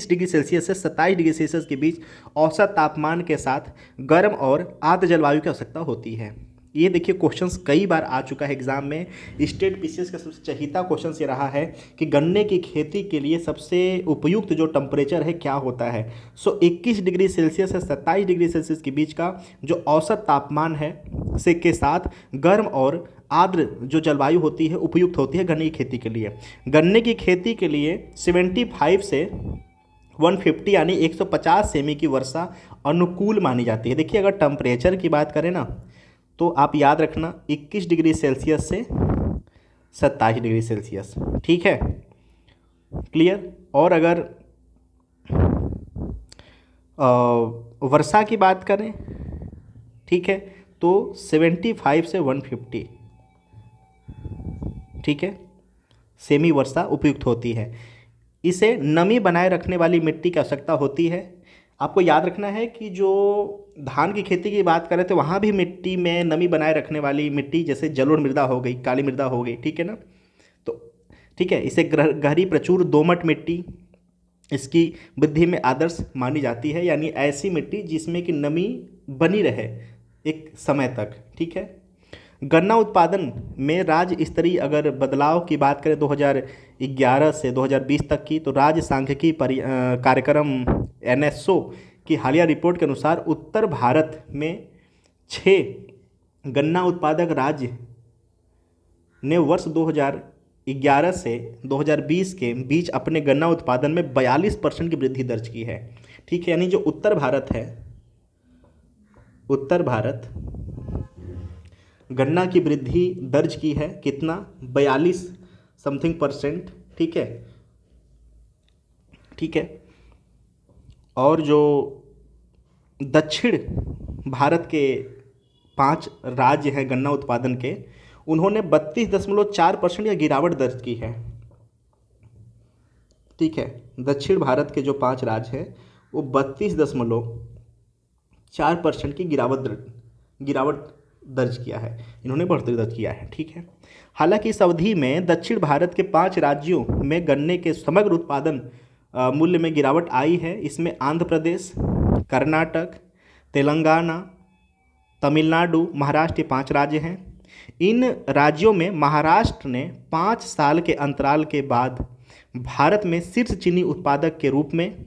डिग्री सेल्सियस से 27 डिग्री सेल्सियस के बीच औसत तापमान के साथ गर्म और आर्द्र जलवायु की आवश्यकता होती है। ये देखिए, क्वेश्चंस कई बार आ चुका है एग्जाम में। स्टेट पीसीएस का सबसे चहीता क्वेश्चन ये रहा है कि गन्ने की खेती के लिए सबसे उपयुक्त जो टेम्परेचर है क्या होता है। 21 डिग्री सेल्सियस से 27 डिग्री सेल्सियस के बीच का जो औसत तापमान है से के साथ गर्म और आर्द्र जो जलवायु होती है उपयुक्त होती है गन्ने की खेती के लिए। गन्ने की खेती के लिए 75 से 150 यानी 150 सेमी की वर्षा अनुकूल मानी जाती है। देखिए, अगर टेम्परेचर की बात करें ना तो आप याद रखना 21 डिग्री सेल्सियस से 27 डिग्री सेल्सियस। ठीक है, क्लियर। और अगर वर्षा की बात करें, ठीक है, तो 75 से 150, ठीक है, सेमी वर्षा उपयुक्त होती है। इसे नमी बनाए रखने वाली मिट्टी की आवश्यकता होती है। आपको याद रखना है कि जो धान की खेती की बात करें तो वहाँ भी मिट्टी में नमी बनाए रखने वाली मिट्टी जैसे जलोढ़ मृदा हो गई, काली मृदा हो गई, ठीक है ना। तो ठीक है, इसे गहरी प्रचुर दोमट मिट्टी इसकी वृद्धि में आदर्श मानी जाती है, यानी ऐसी मिट्टी जिसमें कि नमी बनी रहे एक समय तक। ठीक है, गन्ना उत्पादन में राज्य स्तरीय अगर बदलाव की बात करें 2011 से 2020 तक की, तो राज्य सांख्यिकी कार्यक्रम NSO की हालिया रिपोर्ट के अनुसार उत्तर भारत में 6 गन्ना उत्पादक राज्य ने वर्ष 2011 से 2020 के बीच अपने गन्ना उत्पादन में 42% की वृद्धि दर्ज की है। ठीक है, यानी जो उत्तर भारत है, उत्तर भारत गन्ना की वृद्धि दर्ज की है कितना? 42 समथिंग %। ठीक है, ठीक है। और जो दक्षिण भारत के 5 राज्य हैं गन्ना उत्पादन के, उन्होंने 32.4% या गिरावट दर्ज की है। ठीक है, दक्षिण भारत के जो 5 राज्य हैं वो 32.4% की गिरावट दर्ज किया है, इन्होंने बढ़ोतरी दर्ज किया है। ठीक है, हालांकि इस अवधि में दक्षिण भारत के 5 राज्यों में गन्ने के समग्र उत्पादन मूल्य में गिरावट आई है। इसमें आंध्र प्रदेश, कर्नाटक, तेलंगाना, तमिलनाडु, महाराष्ट्र, 5 राज्य हैं। इन राज्यों में महाराष्ट्र ने 5 साल के अंतराल के बाद भारत में शीर्ष चीनी उत्पादक के रूप में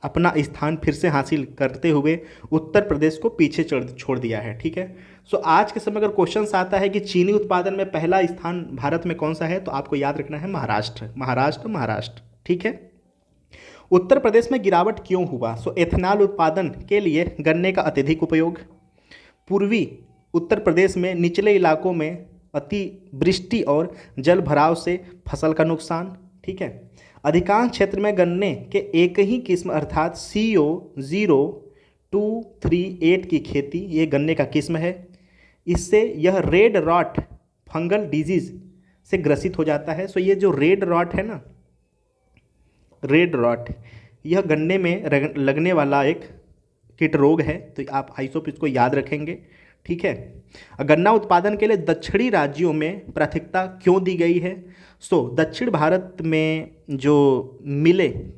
अपना स्थान फिर से हासिल करते हुए उत्तर प्रदेश को पीछे छोड़ दिया है। ठीक है, सो आज के समय अगर क्वेश्चन आता है कि चीनी उत्पादन में पहला स्थान भारत में कौन सा है, तो आपको याद रखना है महाराष्ट्र, महाराष्ट्र, महाराष्ट्र। ठीक है, उत्तर प्रदेश में गिरावट क्यों हुआ? सो एथेनॉल उत्पादन के लिए गन्ने का अत्यधिक उपयोग, पूर्वी उत्तर प्रदेश में निचले इलाकों में अतिवृष्टि और जल भराव से फसल का नुकसान। ठीक है, अधिकांश क्षेत्र में गन्ने के एक ही किस्म अर्थात CO0238 की खेती, ये गन्ने का किस्म है। इससे यह रेड रॉट फंगल डिजीज से ग्रसित हो जाता है। सो ये जो रेड रॉट है ना, रेड रॉट, यह गन्ने में लगने वाला एक कीट रोग है, तो आप आइसोप इसको याद रखेंगे। ठीक है, गन्ना उत्पादन के लिए दक्षिणी राज्यों में प्राथमिकता क्यों दी गई है? दक्षिण भारत में जो मिलें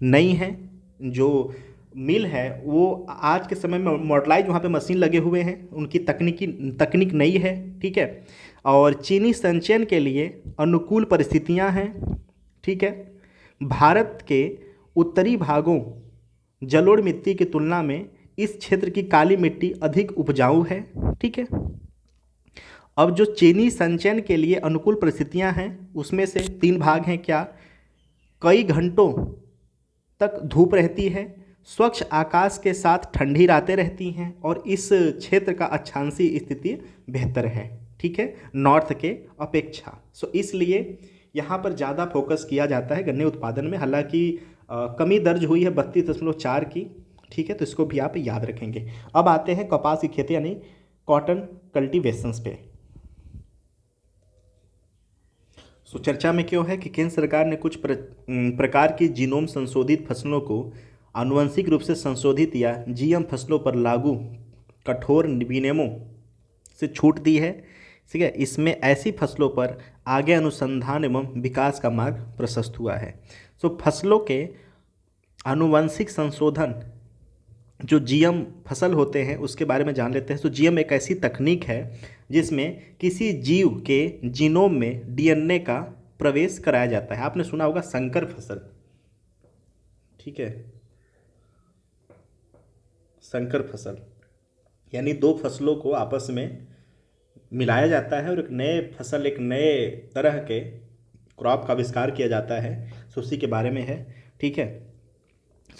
नहीं हैं, जो मिल है वो आज के समय में मॉडलाइज वहाँ पे मशीन लगे हुए हैं, उनकी तकनीक नई है, ठीक है। और चीनी संचयन के लिए अनुकूल परिस्थितियाँ हैं, ठीक है। भारत के उत्तरी भागों जलोढ़ मिट्टी की तुलना में इस क्षेत्र की काली मिट्टी अधिक उपजाऊ है, ठीक है। अब जो चीनी संचयन के लिए अनुकूल परिस्थितियां हैं उसमें से 3 भाग हैं क्या? कई घंटों तक धूप रहती है, स्वच्छ आकाश के साथ ठंडी रातें रहती हैं और इस क्षेत्र का अक्षांशीय स्थिति बेहतर है, ठीक है, नॉर्थ के अपेक्षा। इसलिए यहाँ पर ज़्यादा फोकस किया जाता है गन्ने उत्पादन में। हालांकि कमी दर्ज हुई है 32.4 की, ठीक है, तो इसको भी आप याद रखेंगे। अब आते हैं कपास की खेती यानी कॉटन कल्टीवेशंस पे। चर्चा में क्यों है कि केंद्र सरकार ने कुछ प्रकार की जीनोम संशोधित फसलों को आनुवंशिक रूप से संशोधित या जीएम फसलों पर लागू कठोर विनियमों से छूट दी है, ठीक है। इसमें ऐसी फसलों पर आगे अनुसंधान एवं विकास का मार्ग प्रशस्त हुआ है। फसलों के आनुवंशिक संशोधन जो जीएम फसल होते हैं उसके बारे में जान लेते हैं। जीएम एक ऐसी तकनीक है जिसमें किसी जीव के जीनोम में डीएनए का प्रवेश कराया जाता है। आपने सुना होगा संकर फसल, ठीक है, संकर फसल यानी 2 फसलों को आपस में मिलाया जाता है और एक नए फसल, एक नए तरह के क्रॉप का आविष्कार किया जाता है। उसी के बारे में है, ठीक है।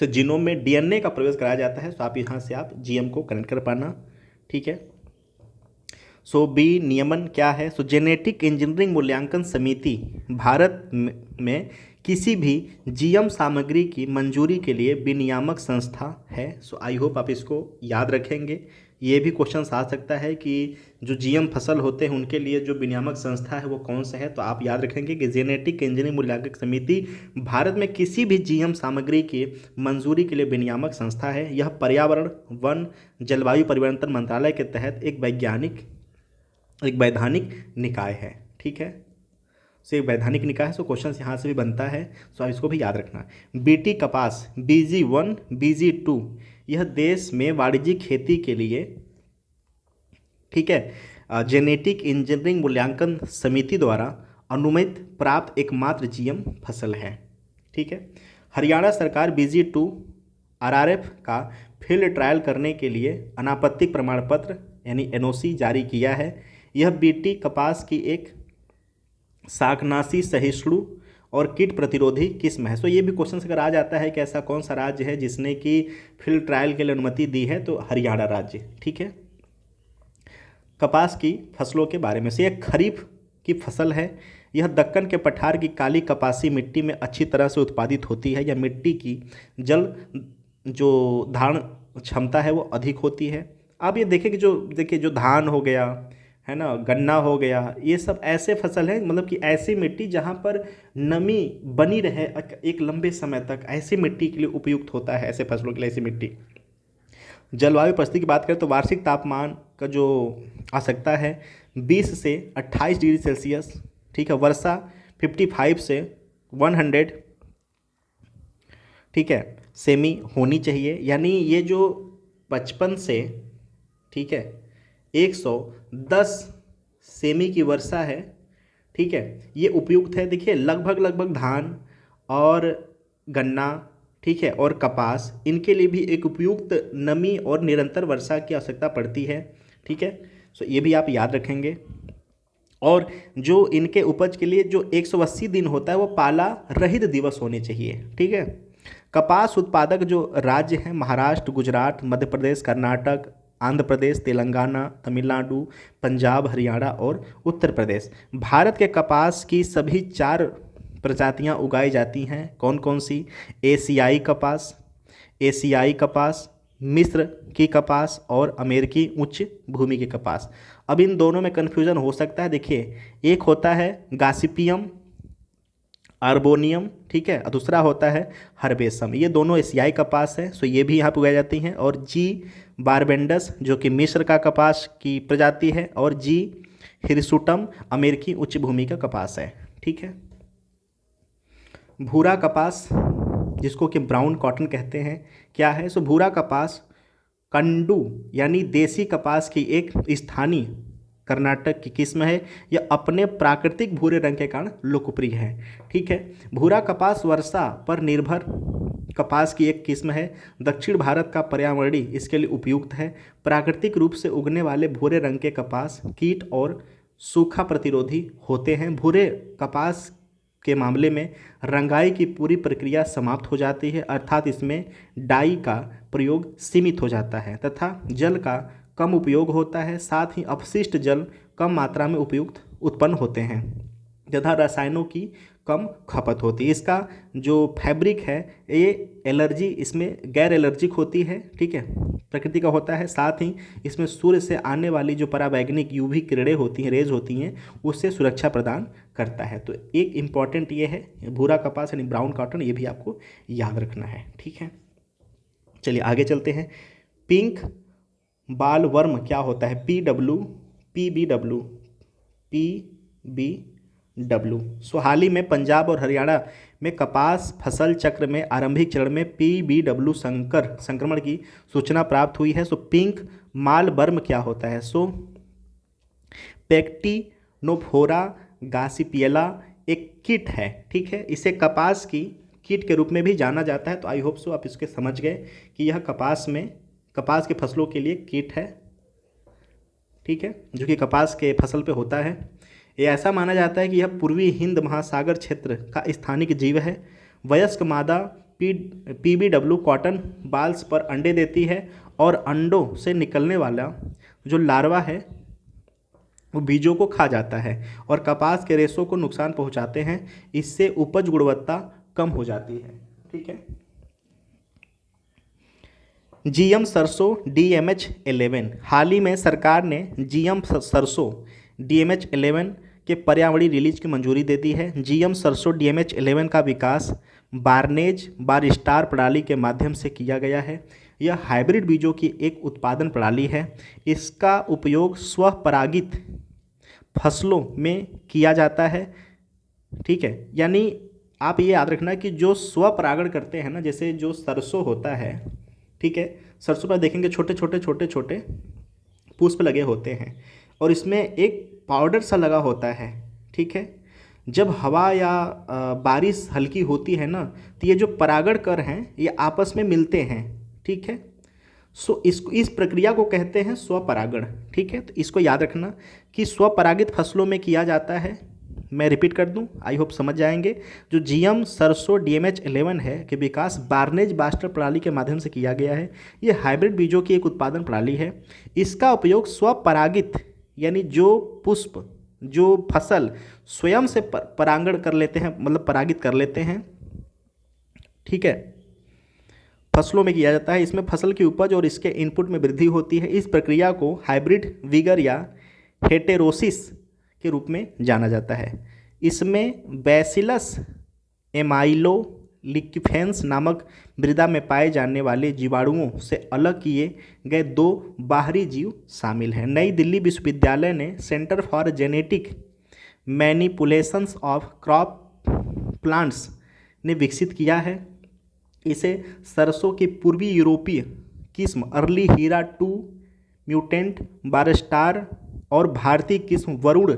जीनोम में डीएनए का प्रवेश कराया जाता है, आप यहाँ से आप जीएम को कनेक्ट कर पाना, ठीक है। बी नियमन क्या है? जेनेटिक इंजीनियरिंग मूल्यांकन समिति भारत में किसी भी जीएम सामग्री की मंजूरी के लिए विनियामक संस्था है। आई होप आप इसको याद रखेंगे। ये भी क्वेश्चन आ सकता है कि जो जीएम फसल होते हैं उनके लिए जो विनियामक संस्था है वो कौन सा है, तो आप याद रखेंगे कि जेनेटिक इंजीनियरिंग मूल्यांकन समिति भारत में किसी भी जीएम सामग्री की मंजूरी के लिए विनियामक संस्था है। यह पर्यावरण, वन, जलवायु परिवर्तन मंत्रालय के तहत एक वैधानिक निकाय है, ठीक है। एक वैधानिक निकाय है। क्वेश्चन यहाँ से भी बनता है, आप इसको भी याद रखना। बीटी कपास BG1 BG2 यह देश में वाणिज्यिक खेती के लिए, ठीक है, जेनेटिक इंजीनियरिंग मूल्यांकन समिति द्वारा अनुमति प्राप्त एकमात्र जीएम फसल है, ठीक है। हरियाणा सरकार BG2 RRF का फील्ड ट्रायल करने के लिए अनापत्ति प्रमाण पत्र यानी NOC जारी किया है। यह बीटी कपास की एक शाकनाशी सहिष्णु और कीट प्रतिरोधी किस्म है। ये भी क्वेश्चन अगर आ जाता है कि ऐसा कौन सा राज्य है जिसने कि फील्ड ट्रायल के लिए अनुमति दी है, तो हरियाणा राज्य, ठीक है। कपास की फसलों के बारे में से एक खरीफ की फसल है। यह दक्कन के पठार की काली कपासी मिट्टी में अच्छी तरह से उत्पादित होती है। यह मिट्टी की जल जो धारण क्षमता है वो अधिक होती है। आप ये देखें कि जो धान हो गया है ना, गन्ना हो गया, ये सब ऐसे फसल हैं, मतलब कि ऐसी मिट्टी जहाँ पर नमी बनी रहे एक लंबे समय तक, ऐसी मिट्टी के लिए उपयुक्त होता है, ऐसे फसलों के लिए ऐसी मिट्टी। जलवायु परिस्थिति की बात करें तो वार्षिक तापमान का जो आ सकता है 20 से 28 डिग्री सेल्सियस, ठीक है। वर्षा 55 से 100, ठीक है, सेमी होनी चाहिए। यानी ये जो 55 से, ठीक है, 110 सेमी की वर्षा है, ठीक है, ये उपयुक्त है। देखिए लगभग धान और गन्ना, ठीक है, और कपास, इनके लिए भी एक उपयुक्त नमी और निरंतर वर्षा की आवश्यकता पड़ती है, ठीक है। ये भी आप याद रखेंगे। और जो इनके उपज के लिए जो 180 दिन होता है वो पाला रहित दिवस होने चाहिए, ठीक है। कपास उत्पादक जो राज्य हैं महाराष्ट्र, गुजरात, मध्य प्रदेश, कर्नाटक, आंध्र प्रदेश, तेलंगाना, तमिलनाडु, पंजाब, हरियाणा और उत्तर प्रदेश। भारत के कपास की सभी 4 प्रजातियां उगाई जाती हैं। कौन कौन सी? एशियाई कपास, मिस्र की कपास और अमेरिकी उच्च भूमि की कपास। अब इन दोनों में कन्फ्यूज़न हो सकता है। देखिए एक होता है गासिपियम अर्बोनियम, ठीक है, और दूसरा होता है हर्बेसम। ये दोनों एशियाई कपास है, ये भी यहाँ पर उगाई जाती हैं। और बारबेंडस जो कि मिस्र का कपास की प्रजाति है, और जी हिरसुटम अमेरिकी उच्च भूमि का कपास है। ठीक है। भूरा कपास जिसको कि ब्राउन कॉटन कहते हैं क्या है? सो भूरा कपास कंडू यानी देसी कपास की एक स्थानीय कर्नाटक की किस्म है। यह अपने प्राकृतिक भूरे रंग के कारण लोकप्रिय है। ठीक है। भूरा कपास वर्षा पर निर्भर कपास की एक किस्म है। दक्षिण भारत का पर्यावरण इसके लिए उपयुक्त है। प्राकृतिक रूप से उगने वाले भूरे रंग के कपास कीट और सूखा प्रतिरोधी होते हैं। भूरे कपास के मामले में रंगाई की पूरी प्रक्रिया समाप्त हो जाती है, अर्थात इसमें डाई का प्रयोग सीमित हो जाता है तथा जल का कम उपयोग होता है। साथ ही अपशिष्ट जल कम मात्रा में उपयुक्त उत्पन्न होते हैं तथा रसायनों की कम खपत होती है। इसका जो फैब्रिक है ये एलर्जी इसमें गैर एलर्जिक होती है। ठीक है, प्रकृति का होता है। साथ ही इसमें सूर्य से आने वाली जो पराबैंगनी यूवी किरणें होती हैं, रेज होती हैं, उससे सुरक्षा प्रदान करता है। तो एक इम्पॉर्टेंट ये है भूरा कपास यानी ब्राउन कॉटन, ये भी आपको याद रखना है। ठीक है, चलिए आगे चलते हैं। पिंक बाल वर्म क्या होता है? PBW। सो हाल ही में पंजाब और हरियाणा में कपास फसल चक्र में आरंभिक चरण में PBW संक्रमण की सूचना प्राप्त हुई है। सो पिंक माल वर्म क्या होता है? सो पैक्टिनोफोरा गासिपियला एक कीट है। ठीक है, इसे कपास की कीट के रूप में भी जाना जाता है। तो आई होप सो आप इसके समझ गए कि यह कपास के फसलों के लिए कीट है। ठीक है, जो कि कपास के फसल पे होता है। ये ऐसा माना जाता है कि यह पूर्वी हिंद महासागर क्षेत्र का स्थानिक जीव है। वयस्क मादा PBW कॉटन बाल्स पर अंडे देती है और अंडों से निकलने वाला जो लार्वा है वो बीजों को खा जाता है और कपास के रेशों को नुकसान पहुंचाते हैं। इससे उपज गुणवत्ता कम हो जाती है। ठीक है। GM सरसों DMH11। हाल ही में सरकार ने GM सरसों DMH11 के पर्यावरणीय रिलीज की मंजूरी दे दी है। GM सरसों DMH11 का विकास बार्नेज बारस्टार प्रणाली के माध्यम से किया गया है। यह हाइब्रिड बीजों की एक उत्पादन प्रणाली है। इसका उपयोग स्वपरागित फसलों में किया जाता है। ठीक है, यानी आप ये याद रखना कि जो स्वपरागण करते हैं ना, जैसे जो सरसों होता है, ठीक है, सरसों पर देखेंगे छोटे छोटे पुष्प लगे होते हैं और इसमें एक पाउडर सा लगा होता है। ठीक है, जब हवा या बारिश हल्की होती है ना, तो ये जो परागण कर हैं ये आपस में मिलते हैं। ठीक है, सो इस प्रक्रिया को कहते हैं स्वपरागण। ठीक है, तो इसको याद रखना कि स्वपरागित फसलों में किया जाता है। मैं रिपीट कर दूं, आई होप समझ जाएंगे। जो GM सरसों DMH11 है कि विकास बार्नेज बास्टर प्रणाली के माध्यम से किया गया है। ये हाइब्रिड बीजों की एक उत्पादन प्रणाली है। इसका उपयोग स्वपरागित यानी जो पुष्प जो फसल स्वयं से परागण कर लेते हैं, मतलब परागित कर लेते हैं, ठीक है, फसलों में किया जाता है। इसमें फसल की उपज और इसके इनपुट में वृद्धि होती है। इस प्रक्रिया को हाइब्रिड विगर या हेटेरोसिस के रूप में जाना जाता है। इसमें बैसिलस एमाइलोलिक्फेंस नामक मृदा में पाए जाने वाले जीवाणुओं से अलग किए गए 2 बाहरी जीव शामिल हैं। नई दिल्ली विश्वविद्यालय ने centre for genetic manipulations of crop plants ने विकसित किया है। इसे सरसों की पूर्वी यूरोपीय किस्म अर्ली हीरा 2 म्यूटेंट बारस्टार और भारतीय किस्म वरुण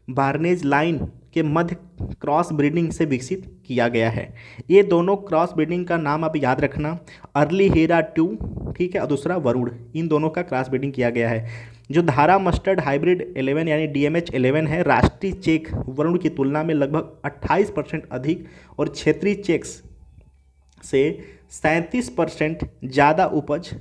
बार्नेज लाइन के मध्य क्रॉस ब्रीडिंग से विकसित किया गया है। ये दोनों क्रॉस ब्रीडिंग का नाम आप याद रखना, अर्ली हीरा 2, ठीक है, और दूसरा वरुण, इन दोनों का क्रॉस ब्रीडिंग किया गया है। जो धारा मस्टर्ड हाइब्रिड 11 यानी DMH11 है, राष्ट्रीय चेक वरुण की तुलना में लगभग 28% अधिक और क्षेत्रीय चेक्स से 37% ज़्यादा उपज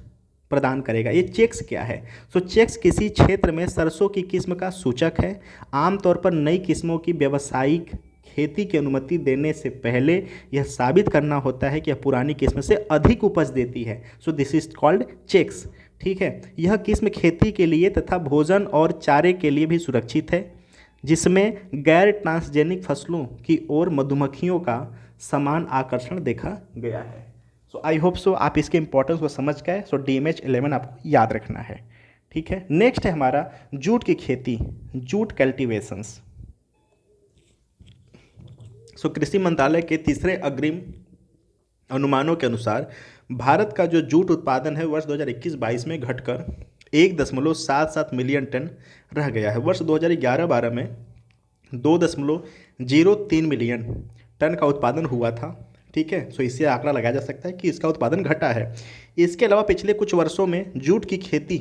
प्रदान करेगा। ये चेक्स क्या है? सो चेक्स किसी क्षेत्र में सरसों की किस्म का सूचक है। आमतौर पर नई किस्मों की व्यावसायिक खेती की अनुमति देने से पहले यह साबित करना होता है कि यह पुरानी किस्म से अधिक उपज देती है। So this is called checks. ठीक है, यह किस्म खेती के लिए तथा भोजन और चारे के लिए भी सुरक्षित है, जिसमें गैर ट्रांसजेनिक फसलों की ओर मधुमक्खियों का समान आकर्षण देखा गया है। सो आई होप सो आप इसके इंपॉर्टेंस को समझ गए। सो DMH11 आपको याद रखना है, ठीक है। नेक्स्ट है हमारा जूट की खेती, जूट कल्टीवेशंस। सो कृषि मंत्रालय के तीसरे अग्रिम अनुमानों के अनुसार भारत का जो जूट उत्पादन है वर्ष 2021-22 में घटकर 1.77 मिलियन टन रह गया है। वर्ष 2011-12 में 2.03 मिलियन टन का उत्पादन हुआ था, ठीक है। सो इससे आंकड़ा लगाया जा सकता है कि इसका उत्पादन घटा है। इसके अलावा पिछले कुछ वर्षों में जूट की खेती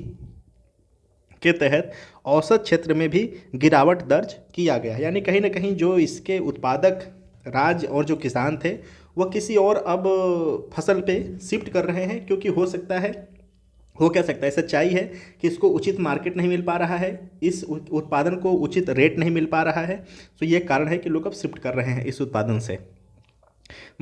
के तहत औसत क्षेत्र में भी गिरावट दर्ज किया गया है, यानी कहीं ना कहीं जो इसके उत्पादक राज्य और जो किसान थे वह किसी और अब फसल पे शिफ्ट कर रहे हैं, क्योंकि हो सकता है, हो क्या सकता है, सच्चाई है कि इसको उचित मार्केट नहीं मिल पा रहा है, इस उत्पादन को उचित रेट नहीं मिल पा रहा है। तो ये कारण है कि लोग अब शिफ्ट कर रहे हैं इस उत्पादन से।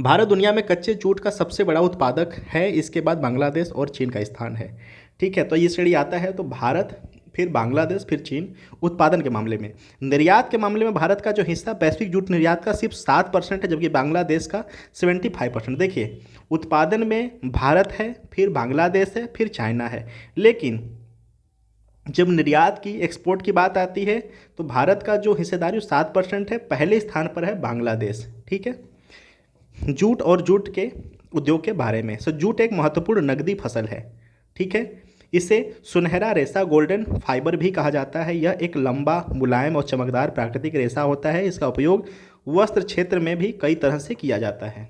भारत दुनिया में कच्चे जूट का सबसे बड़ा उत्पादक है, इसके बाद बांग्लादेश और चीन का स्थान है, ठीक है। तो ये श्रेणी आता है तो भारत, फिर बांग्लादेश, फिर चीन उत्पादन के मामले में। निर्यात के मामले में भारत का जो हिस्सा वैश्विक जूट निर्यात का सिर्फ 7% है, जबकि बांग्लादेश का 75%। देखिए उत्पादन में भारत है, फिर बांग्लादेश है, फिर चाइना है, लेकिन जब निर्यात की, एक्सपोर्ट की बात आती है तो भारत का जो हिस्सेदारी 7% है, पहले स्थान पर है बांग्लादेश, ठीक है। जूट और जूट के उद्योग के बारे में। सो जूट एक महत्वपूर्ण नकदी फसल है, ठीक है। इसे सुनहरा रेशा, गोल्डन फाइबर भी कहा जाता है। यह एक लंबा, मुलायम और चमकदार प्राकृतिक रेशा होता है। इसका उपयोग वस्त्र क्षेत्र में भी कई तरह से किया जाता है।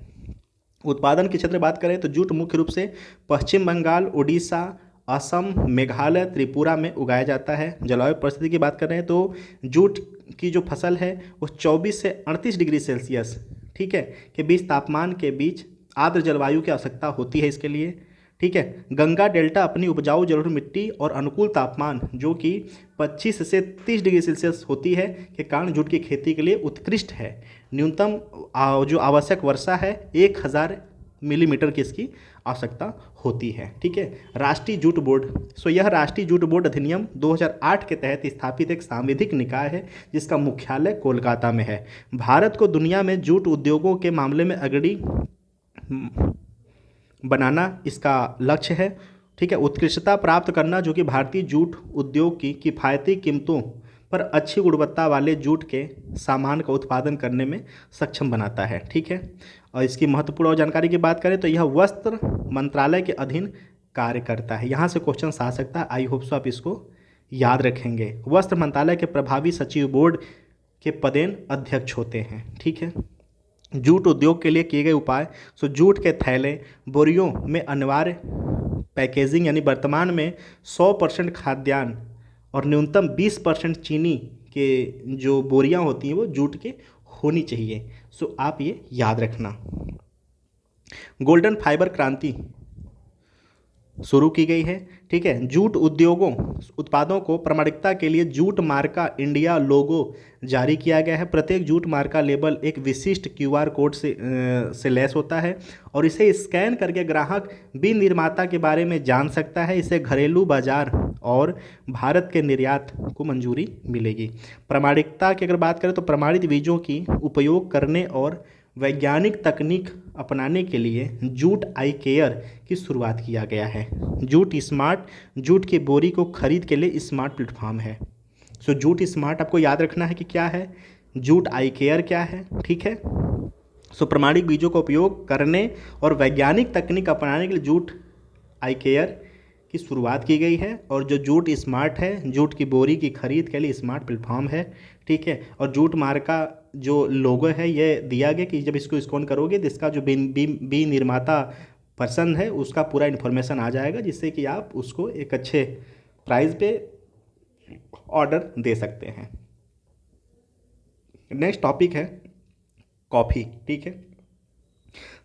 उत्पादन की क्षेत्र बात करें तो जूट मुख्य रूप से पश्चिम बंगाल, उड़ीसा, असम, मेघालय, त्रिपुरा में उगाया जाता है। जलवायु परिस्थिति की बात करें तो जूट की जो फसल है वो 24 से 38 डिग्री सेल्सियस, ठीक है, के बीच तापमान के बीच आर्द्र जलवायु की आवश्यकता होती है इसके लिए, ठीक है। गंगा डेल्टा अपनी उपजाऊ जलोढ़ मिट्टी और अनुकूल तापमान जो कि 25 से 30 डिग्री सेल्सियस होती है के कारण जूट की खेती के लिए उत्कृष्ट है। न्यूनतम जो आवश्यक वर्षा है 1000 मिलीमीटर की इसकी आवश्यकता होती है, ठीक है। राष्ट्रीय जूट बोर्ड। सो यह राष्ट्रीय जूट बोर्ड अधिनियम 2008 के तहत स्थापित एक सांविधिक निकाय है जिसका मुख्यालय कोलकाता में है। भारत को दुनिया में जूट उद्योगों के मामले में अग्रणी बनाना इसका लक्ष्य है, ठीक है। उत्कृष्टता प्राप्त करना जो कि भारतीय जूट उद्योग की किफ़ायती कीमतों पर अच्छी गुणवत्ता वाले जूट के सामान का उत्पादन करने में सक्षम बनाता है, ठीक है। और इसकी महत्वपूर्ण और जानकारी की बात करें तो यह वस्त्र मंत्रालय के अधीन कार्य करता है। यहाँ से क्वेश्चन आ सकता है, आई होप सो आप इसको याद रखेंगे। वस्त्र मंत्रालय के प्रभावी सचिव बोर्ड के पदेन अध्यक्ष होते हैं, ठीक है। जूट उद्योग के लिए किए गए उपाय। सो जूट के थैले, बोरियों में अनिवार्य पैकेजिंग, यानी वर्तमान में 100% खाद्यान्न और न्यूनतम 20% चीनी के जो बोरियां होती हैं वो जूट के होनी चाहिए। सो आप ये याद रखना। गोल्डन फाइबर क्रांति शुरू की गई है, ठीक है। जूट उद्योगों उत्पादों को प्रमाणिकता के लिए जूट मार्का इंडिया लोगो जारी किया गया है। प्रत्येक जूट मार्का लेबल एक विशिष्ट QR कोड से लैस होता है और इसे स्कैन करके ग्राहक विनिर्माता के बारे में जान सकता है। इसे घरेलू बाजार और भारत के निर्यात को मंजूरी मिलेगी। प्रमाणिकता की अगर बात करें तो प्रमाणित बीजों की उपयोग करने और वैज्ञानिक तकनीक अपनाने के लिए जूट आई केयर की शुरुआत किया गया है। जूट स्मार्ट, जूट की बोरी को खरीद के लिए स्मार्ट प्लेटफॉर्म है। सो जूट स्मार्ट आपको याद रखना है कि क्या है, जूट आई केयर क्या है, ठीक है। सो प्रमाणिक बीजों का उपयोग करने और वैज्ञानिक तकनीक अपनाने के लिए जूट आई केयर की शुरुआत की गई है। और जो जूट स्मार्ट है, जूट की बोरी की खरीद के लिए स्मार्ट प्लेटफॉर्म है, ठीक है। और जूट मार्क का जो लोगो है ये दिया गया कि जब इसको स्कैन करोगे तो इसका जो बी निर्माता पर्सन है उसका पूरा इन्फॉर्मेशन आ जाएगा, जिससे कि आप उसको एक अच्छे प्राइस पे ऑर्डर दे सकते हैं। नेक्स्ट टॉपिक है कॉफ़ी, ठीक है।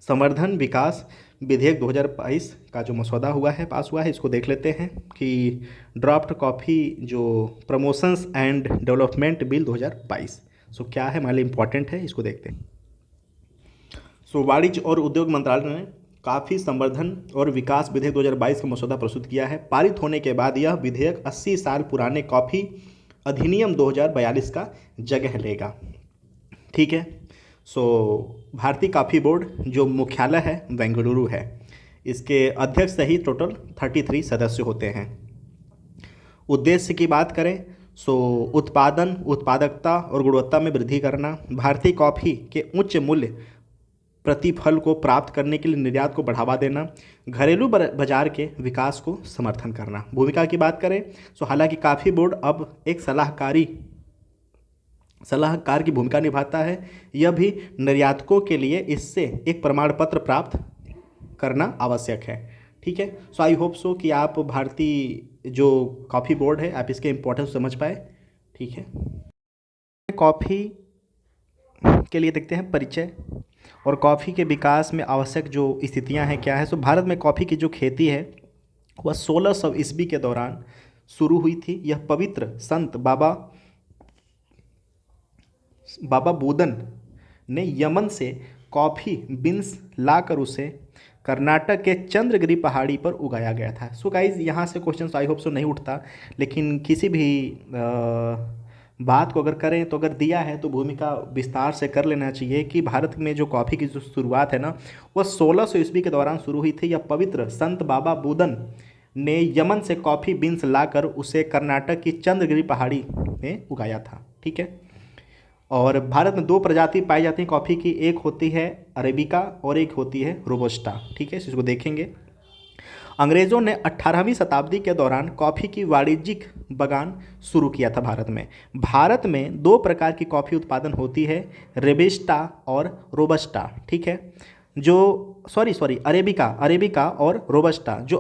संवर्धन विकास विधेयक 2022 का जो मसौदा हुआ है, पास हुआ है, इसको देख लेते हैं कि ड्राफ्ट कॉफ़ी जो प्रमोशंस एंड डेवलपमेंट बिल 2022। सो क्या है, हमारे लिए इम्पॉर्टेंट है, इसको देखते हैं। सो वाणिज्य और उद्योग मंत्रालय ने कॉफ़ी संवर्धन और विकास विधेयक 2022 का मसौदा प्रस्तुत किया है। पारित होने के बाद यह विधेयक 80 साल पुराने कॉफ़ी अधिनियम 2042 का जगह लेगा, ठीक है। सो भारतीय कॉफ़ी बोर्ड जो मुख्यालय है बेंगलुरु है। इसके अध्यक्ष सहित टोटल 33 सदस्य होते हैं। उद्देश्य की बात करें सो उत्पादन, उत्पादकता और गुणवत्ता में वृद्धि करना, भारतीय कॉफ़ी के उच्च मूल्य प्रतिफल को प्राप्त करने के लिए निर्यात को बढ़ावा देना, घरेलू बाजार के विकास को समर्थन करना। भूमिका की बात करें तो हालांकि कॉफ़ी बोर्ड अब एक सलाहकार की भूमिका निभाता है, यह भी निर्यातकों के लिए इससे एक प्रमाण पत्र प्राप्त करना आवश्यक है। ठीक है, सो आई होप सो कि आप भारतीय जो कॉफ़ी बोर्ड है आप इसके इम्पोर्टेंस समझ पाए। ठीक है, कॉफ़ी के लिए देखते हैं परिचय और कॉफ़ी के विकास में आवश्यक जो स्थितियां हैं क्या है। सो भारत में कॉफ़ी की जो खेती है वह 1600 ईस्वी के दौरान शुरू हुई थी। यह पवित्र संत बाबा बूदन ने यमन से कॉफ़ी बीन्स लाकर उसे कर्नाटक के चंद्रगिरी पहाड़ी पर उगाया गया था। सो गाइज यहाँ से क्वेश्चन आई होप सो नहीं उठता, लेकिन किसी भी बात को अगर करें तो अगर दिया है तो भूमिका विस्तार से कर लेना चाहिए कि भारत में जो कॉफ़ी की जो शुरुआत है ना वह 1600 ईस्वी के दौरान शुरू हुई थी। यह पवित्र संत बाबा बूदन ने यमन से कॉफ़ी बीन्स लाकर उसे कर्नाटक की चंद्रगिरी पहाड़ी में उगाया था। ठीक है, और भारत में 2 प्रजाति पाई जाती हैं कॉफ़ी की, एक होती है अरेबिका और एक होती है रोबस्टा। ठीक है, इसको देखेंगे। अंग्रेज़ों ने 18वीं शताब्दी के दौरान कॉफ़ी की वाणिज्यिक बागान शुरू किया था भारत में। भारत में 2 प्रकार की कॉफ़ी उत्पादन होती है, रेबिस्टा और रोबस्टा। ठीक है, जो अरेबिका और रोबस्टा। जो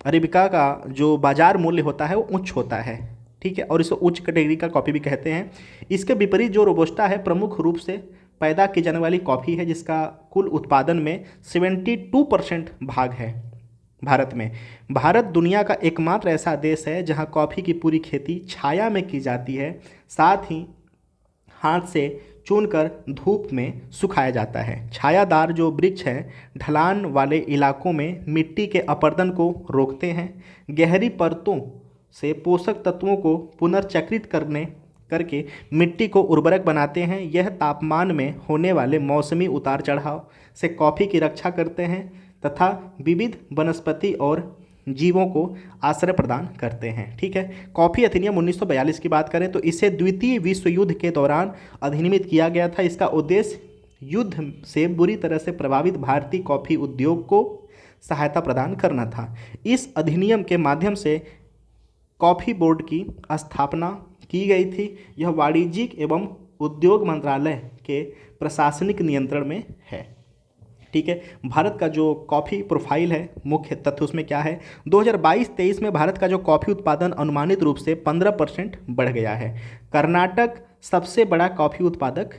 अरेबिका का जो बाज़ार मूल्य होता है वो उच्च होता है। ठीक है, और इसे उच्च कैटेगरी का कॉफ़ी भी कहते हैं। इसके विपरीत जो रोबस्टा है प्रमुख रूप से पैदा की जाने वाली कॉफ़ी है जिसका कुल उत्पादन में 72% भाग है भारत में। भारत दुनिया का एकमात्र ऐसा देश है जहां कॉफ़ी की पूरी खेती छाया में की जाती है, साथ ही हाथ से चुनकर धूप में सुखाया जाता है। छायादार जो वृक्ष हैं ढलान वाले इलाकों में मिट्टी के अपरदन को रोकते हैं, गहरी परतों से पोषक तत्वों को पुनर्चक्रित करके मिट्टी को उर्वरक बनाते हैं। यह तापमान में होने वाले मौसमी उतार चढ़ाव से कॉफ़ी की रक्षा करते हैं तथा विविध वनस्पति और जीवों को आश्रय प्रदान करते हैं। ठीक है, कॉफ़ी अधिनियम 1942 की बात करें तो इसे द्वितीय विश्व युद्ध के दौरान अधिनियमित किया गया था। इसका उद्देश्य युद्ध से बुरी तरह से प्रभावित भारतीय कॉफ़ी उद्योग को सहायता प्रदान करना था। इस अधिनियम के माध्यम से कॉफ़ी बोर्ड की स्थापना की गई थी। यह वाणिज्यिक एवं उद्योग मंत्रालय के प्रशासनिक नियंत्रण में है। ठीक है, भारत का जो कॉफ़ी प्रोफाइल है मुख्य तथ्य उसमें क्या है। 2022-23 में भारत का जो कॉफ़ी उत्पादन अनुमानित रूप से 15% बढ़ गया है। कर्नाटक सबसे बड़ा कॉफ़ी उत्पादक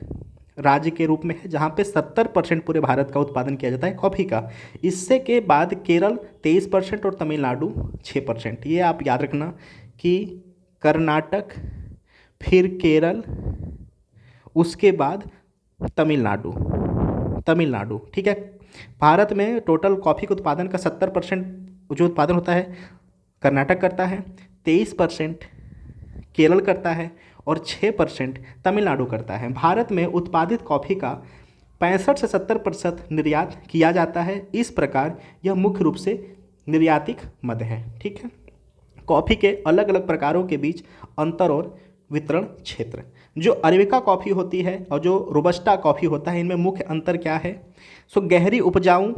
राज्य के रूप में है जहाँ पे 70% पूरे भारत का उत्पादन किया जाता है कॉफ़ी का। इससे के बाद केरल 23% और तमिलनाडु 6%। ये आप याद रखना कि कर्नाटक, फिर केरल, उसके बाद तमिलनाडु। ठीक है, भारत में टोटल कॉफ़ी के उत्पादन का 70% जो उत्पादन होता है कर्नाटक करता है, 23% केरल करता है और 6% तमिलनाडु करता है। भारत में उत्पादित कॉफ़ी का 65 से 70% निर्यात किया जाता है। इस प्रकार यह मुख्य रूप से निर्यातिक मद है। ठीक है, कॉफ़ी के अलग अलग प्रकारों के बीच अंतर और वितरण क्षेत्र। जो अरेबिका कॉफ़ी होती है और जो रोबस्टा कॉफ़ी होता है इनमें मुख्य अंतर क्या है। सो गहरी उपजाऊ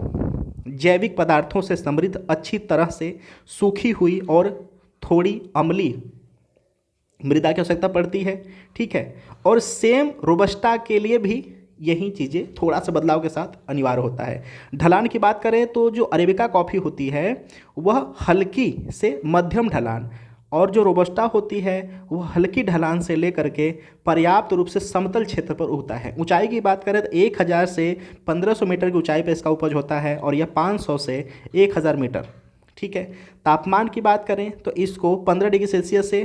जैविक पदार्थों से समृद्ध, अच्छी तरह से सूखी हुई और थोड़ी अम्लीय मृदा की आवश्यकता पड़ती है। ठीक है, और सेम रोबस्टा के लिए भी यही चीज़ें थोड़ा सा बदलाव के साथ अनिवार्य होता है। ढलान की बात करें तो जो अरेबिका कॉफ़ी होती है वह हल्की से मध्यम ढलान और जो रोबस्टा होती है वह हल्की ढलान से लेकर के पर्याप्त रूप से समतल क्षेत्र पर उगता है। ऊंचाई की बात करें तो 1000 से 1500 मीटर की ऊंचाई पर इसका उपज होता है और यह 500 से 1000 मीटर। ठीक है, तापमान की बात करें तो इसको 15 डिग्री सेल्सियस से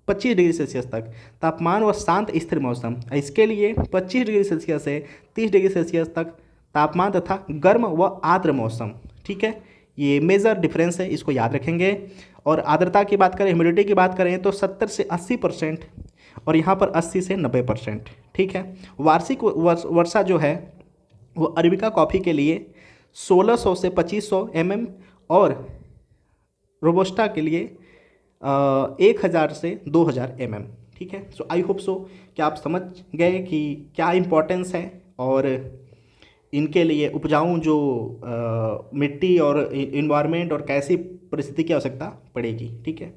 25 डिग्री सेल्सियस तक तापमान व शांत स्थिर मौसम, इसके लिए 25 डिग्री सेल्सियस से 30 डिग्री सेल्सियस तक तापमान तथा गर्म व आर्द्र मौसम। ठीक है, ये मेजर डिफरेंस है, इसको याद रखेंगे। और आर्द्रता की बात करें, ह्यूमिडिटी की बात करें तो 70 से 80% और यहाँ पर 80 से 90%। ठीक है, वार्षिक वर्षा जो है वो अरेबिका कॉफ़ी के लिए 1600 से 2500 mm और रोबोस्टा के लिए 1000 से 2000 mm। ठीक है, सो आई होप सो कि आप समझ गए कि क्या इम्पोर्टेंस है और इनके लिए उपजाऊ जो मिट्टी और इन्वायरमेंट और कैसी परिस्थिति की आवश्यकता पड़ेगी। ठीक है,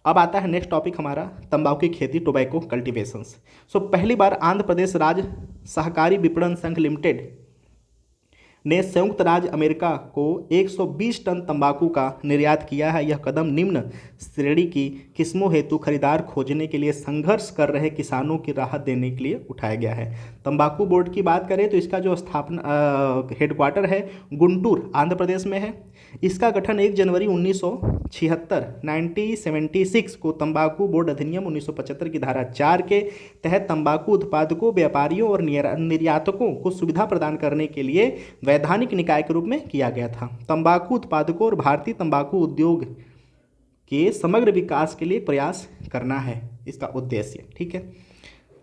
अब आता है नेक्स्ट टॉपिक हमारा तंबाकू की खेती, टोबैको कल्टीवेशंस। सो पहली बार आंध्र प्रदेश राज्य सहकारी विपणन संघ लिमिटेड ने संयुक्त राज्य अमेरिका को 120 टन तंबाकू का निर्यात किया है। यह कदम निम्न श्रेणी की किस्मों हेतु खरीदार खोजने के लिए संघर्ष कर रहे किसानों की राहत देने के लिए उठाया गया है। तंबाकू बोर्ड की बात करें तो इसका जो स्थापना हेडक्वार्टर है गुंटूर आंध्र प्रदेश में है। इसका गठन 1 जनवरी 1976 को तंबाकू बोर्ड अधिनियम 1975 की धारा 4 के तहत तंबाकू उत्पादकों, व्यापारियों और निर्यातकों को सुविधा प्रदान करने के लिए वैधानिक निकाय के रूप में किया गया था। तंबाकू उत्पादकों और भारतीय तंबाकू उद्योग के समग्र विकास के लिए प्रयास करना है इसका उद्देश्य। ठीक है,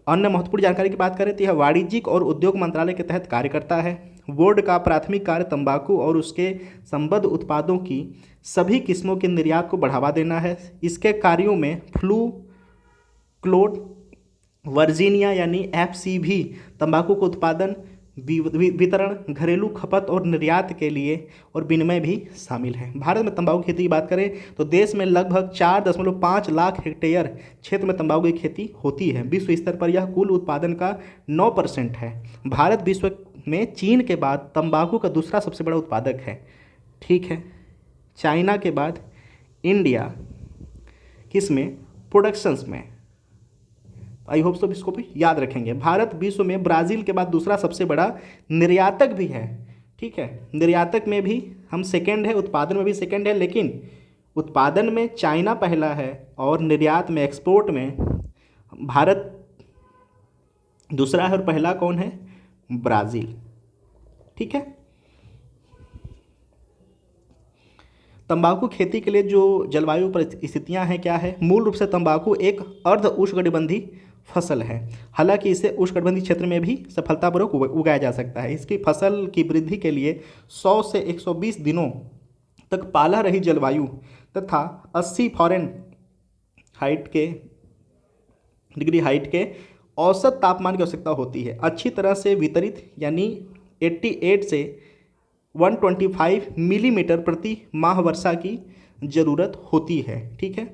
अन्य महत्वपूर्ण जानकारी की बात करें तो यह वाणिज्यिक और उद्योग मंत्रालय के तहत कार्य करता है। बोर्ड का प्राथमिक कार्य तंबाकू और उसके संबद्ध उत्पादों की सभी किस्मों के निर्यात को बढ़ावा देना है। इसके कार्यों में फ्लू, क्लोड, वर्जीनिया यानी FCV तंबाकू का उत्पादन, वितरण, घरेलू खपत और निर्यात के लिए और विनिमय भी शामिल है। भारत में तंबाकू खेती की बात करें तो देश में लगभग 4.5 लाख हेक्टेयर क्षेत्र में तंबाकू की खेती होती है। विश्व स्तर पर यह कुल उत्पादन का 9% है। भारत विश्व में चीन के बाद तंबाकू का दूसरा सबसे बड़ा उत्पादक है। ठीक है, चाइना के बाद इंडिया किसमें, प्रोडक्शंस में। आई होप सब इसको भी याद रखेंगे। भारत विश्व में ब्राज़ील के बाद दूसरा सबसे बड़ा निर्यातक भी है। ठीक है, निर्यातक में भी हम सेकंड है, उत्पादन में भी सेकंड है, लेकिन उत्पादन में चाइना पहला है और निर्यात में, एक्सपोर्ट में भारत दूसरा है और पहला कौन है, ब्राज़ील। ठीक है, तंबाकू खेती के लिए जो जलवायु परिस्थितियां हैं क्या है, मूल रूप से तंबाकू एक अर्ध उष्णकटिबंधीय फसल है। हालांकि इसे उष्णकटिबंधीय क्षेत्र में भी सफलतापूर्वक उगाया जा सकता है। इसकी फसल की वृद्धि के लिए 100 से 120 दिनों तक पाला रही जलवायु तथा 80 डिग्री हाइट के औसत तापमान की आवश्यकता होती है। अच्छी तरह से वितरित यानी 88 से 125 मिलीमीटर प्रति माह वर्षा की ज़रूरत होती है। ठीक है,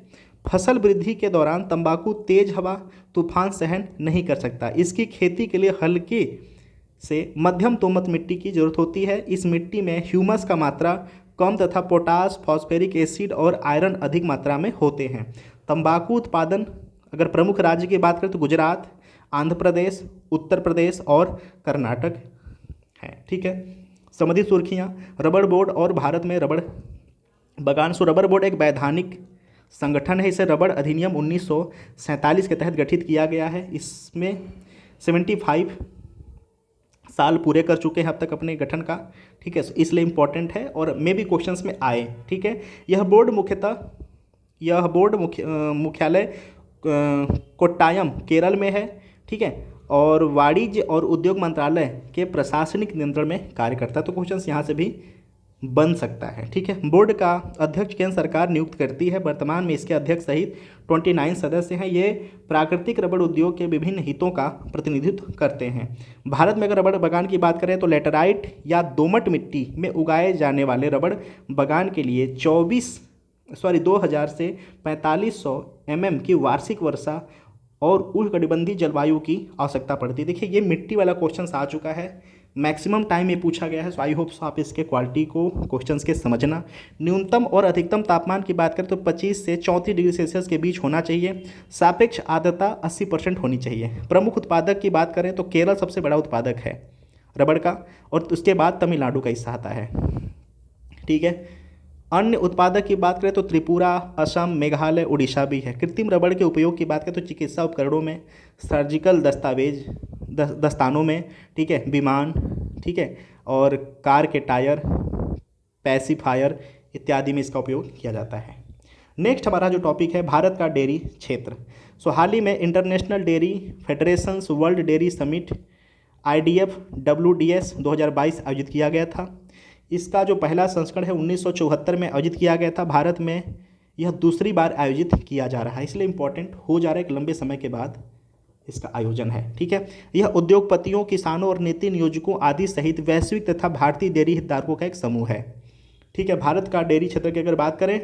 फसल वृद्धि के दौरान तंबाकू तेज हवा, तूफान सहन नहीं कर सकता। इसकी खेती के लिए हल्के से मध्यम दोमट मिट्टी की जरूरत होती है। इस मिट्टी में ह्यूमस का मात्रा कम तथा पोटास, फॉस्फेरिक एसिड और आयरन अधिक मात्रा में होते हैं। तंबाकू उत्पादन अगर प्रमुख राज्य की बात करें तो गुजरात, आंध्र प्रदेश, उत्तर प्रदेश और कर्नाटक है। ठीक है, संबंधित सुर्खियाँ, रबर बोर्ड और भारत में रबर बागान। रबर बोर्ड एक वैधानिक संगठन है। इसे रबर अधिनियम 1947 के तहत गठित किया गया है। इसमें 75 साल पूरे कर चुके हैं अब तक अपने गठन का। ठीक है, इसलिए इम्पोर्टेंट है और मे भी क्वेश्चंस में आए। ठीक है, यह बोर्ड मुख्यालय कोट्टायम केरल में है। ठीक है, और वाणिज्य और उद्योग मंत्रालय के प्रशासनिक नियंत्रण में कार्य करता है। तो क्वेश्चंस यहाँ से भी बन सकता है। ठीक है, बोर्ड का अध्यक्ष केंद्र सरकार नियुक्त करती है। वर्तमान में इसके अध्यक्ष सहित 29 सदस्य हैं। ये प्राकृतिक रबड़ उद्योग के विभिन्न हितों का प्रतिनिधित्व करते हैं। भारत में अगर रबड़ बागान की बात करें तो लैटेराइट या दोमट मिट्टी में उगाए जाने वाले रबड़ बागान के लिए 2000 से 4500 mm की वार्षिक वर्षा और उष्णकटिबंधीय जलवायु की आवश्यकता पड़ती है। देखिए, ये मिट्टी वाला क्वेश्चन आ चुका है, मैक्सिमम टाइम ये पूछा गया है। सो आई होप आप इसके क्वालिटी को क्वेश्चंस के समझना। न्यूनतम और अधिकतम तापमान की बात करें तो 25 से 34 डिग्री सेल्सियस के बीच होना चाहिए। सापेक्ष आर्द्रता 80% होनी चाहिए। प्रमुख उत्पादक की बात करें तो केरल सबसे बड़ा उत्पादक है रबड़ का और उसके बाद तमिलनाडु का हिस्सा आता है। ठीक है, अन्य उत्पादक की बात करें तो त्रिपुरा, असम, मेघालय, उड़ीसा भी है। कृत्रिम रबड़ के उपयोग की बात करें तो चिकित्सा उपकरणों में, सर्जिकल दस्तानों में, ठीक है, विमान, ठीक है, और कार के टायर, पैसिफायर इत्यादि में इसका उपयोग किया जाता है। नेक्स्ट हमारा जो टॉपिक है भारत का डेयरी क्षेत्र। हाल ही में international dairy federations world dairy summit IDF WDS 2022 आयोजित किया गया था। इसका जो पहला संस्करण है 1974 में आयोजित किया गया था। भारत में यह दूसरी बार आयोजित किया जा रहा है, इसलिए इम्पोर्टेंट हो जा रहा है, एक लंबे समय के बाद इसका आयोजन है। ठीक है, यह उद्योगपतियों, किसानों और नीति नियोजकों आदि सहित वैश्विक तथा भारतीय डेयरी हितधारकों का एक समूह है। ठीक है, भारत का डेयरी क्षेत्र की अगर बात करें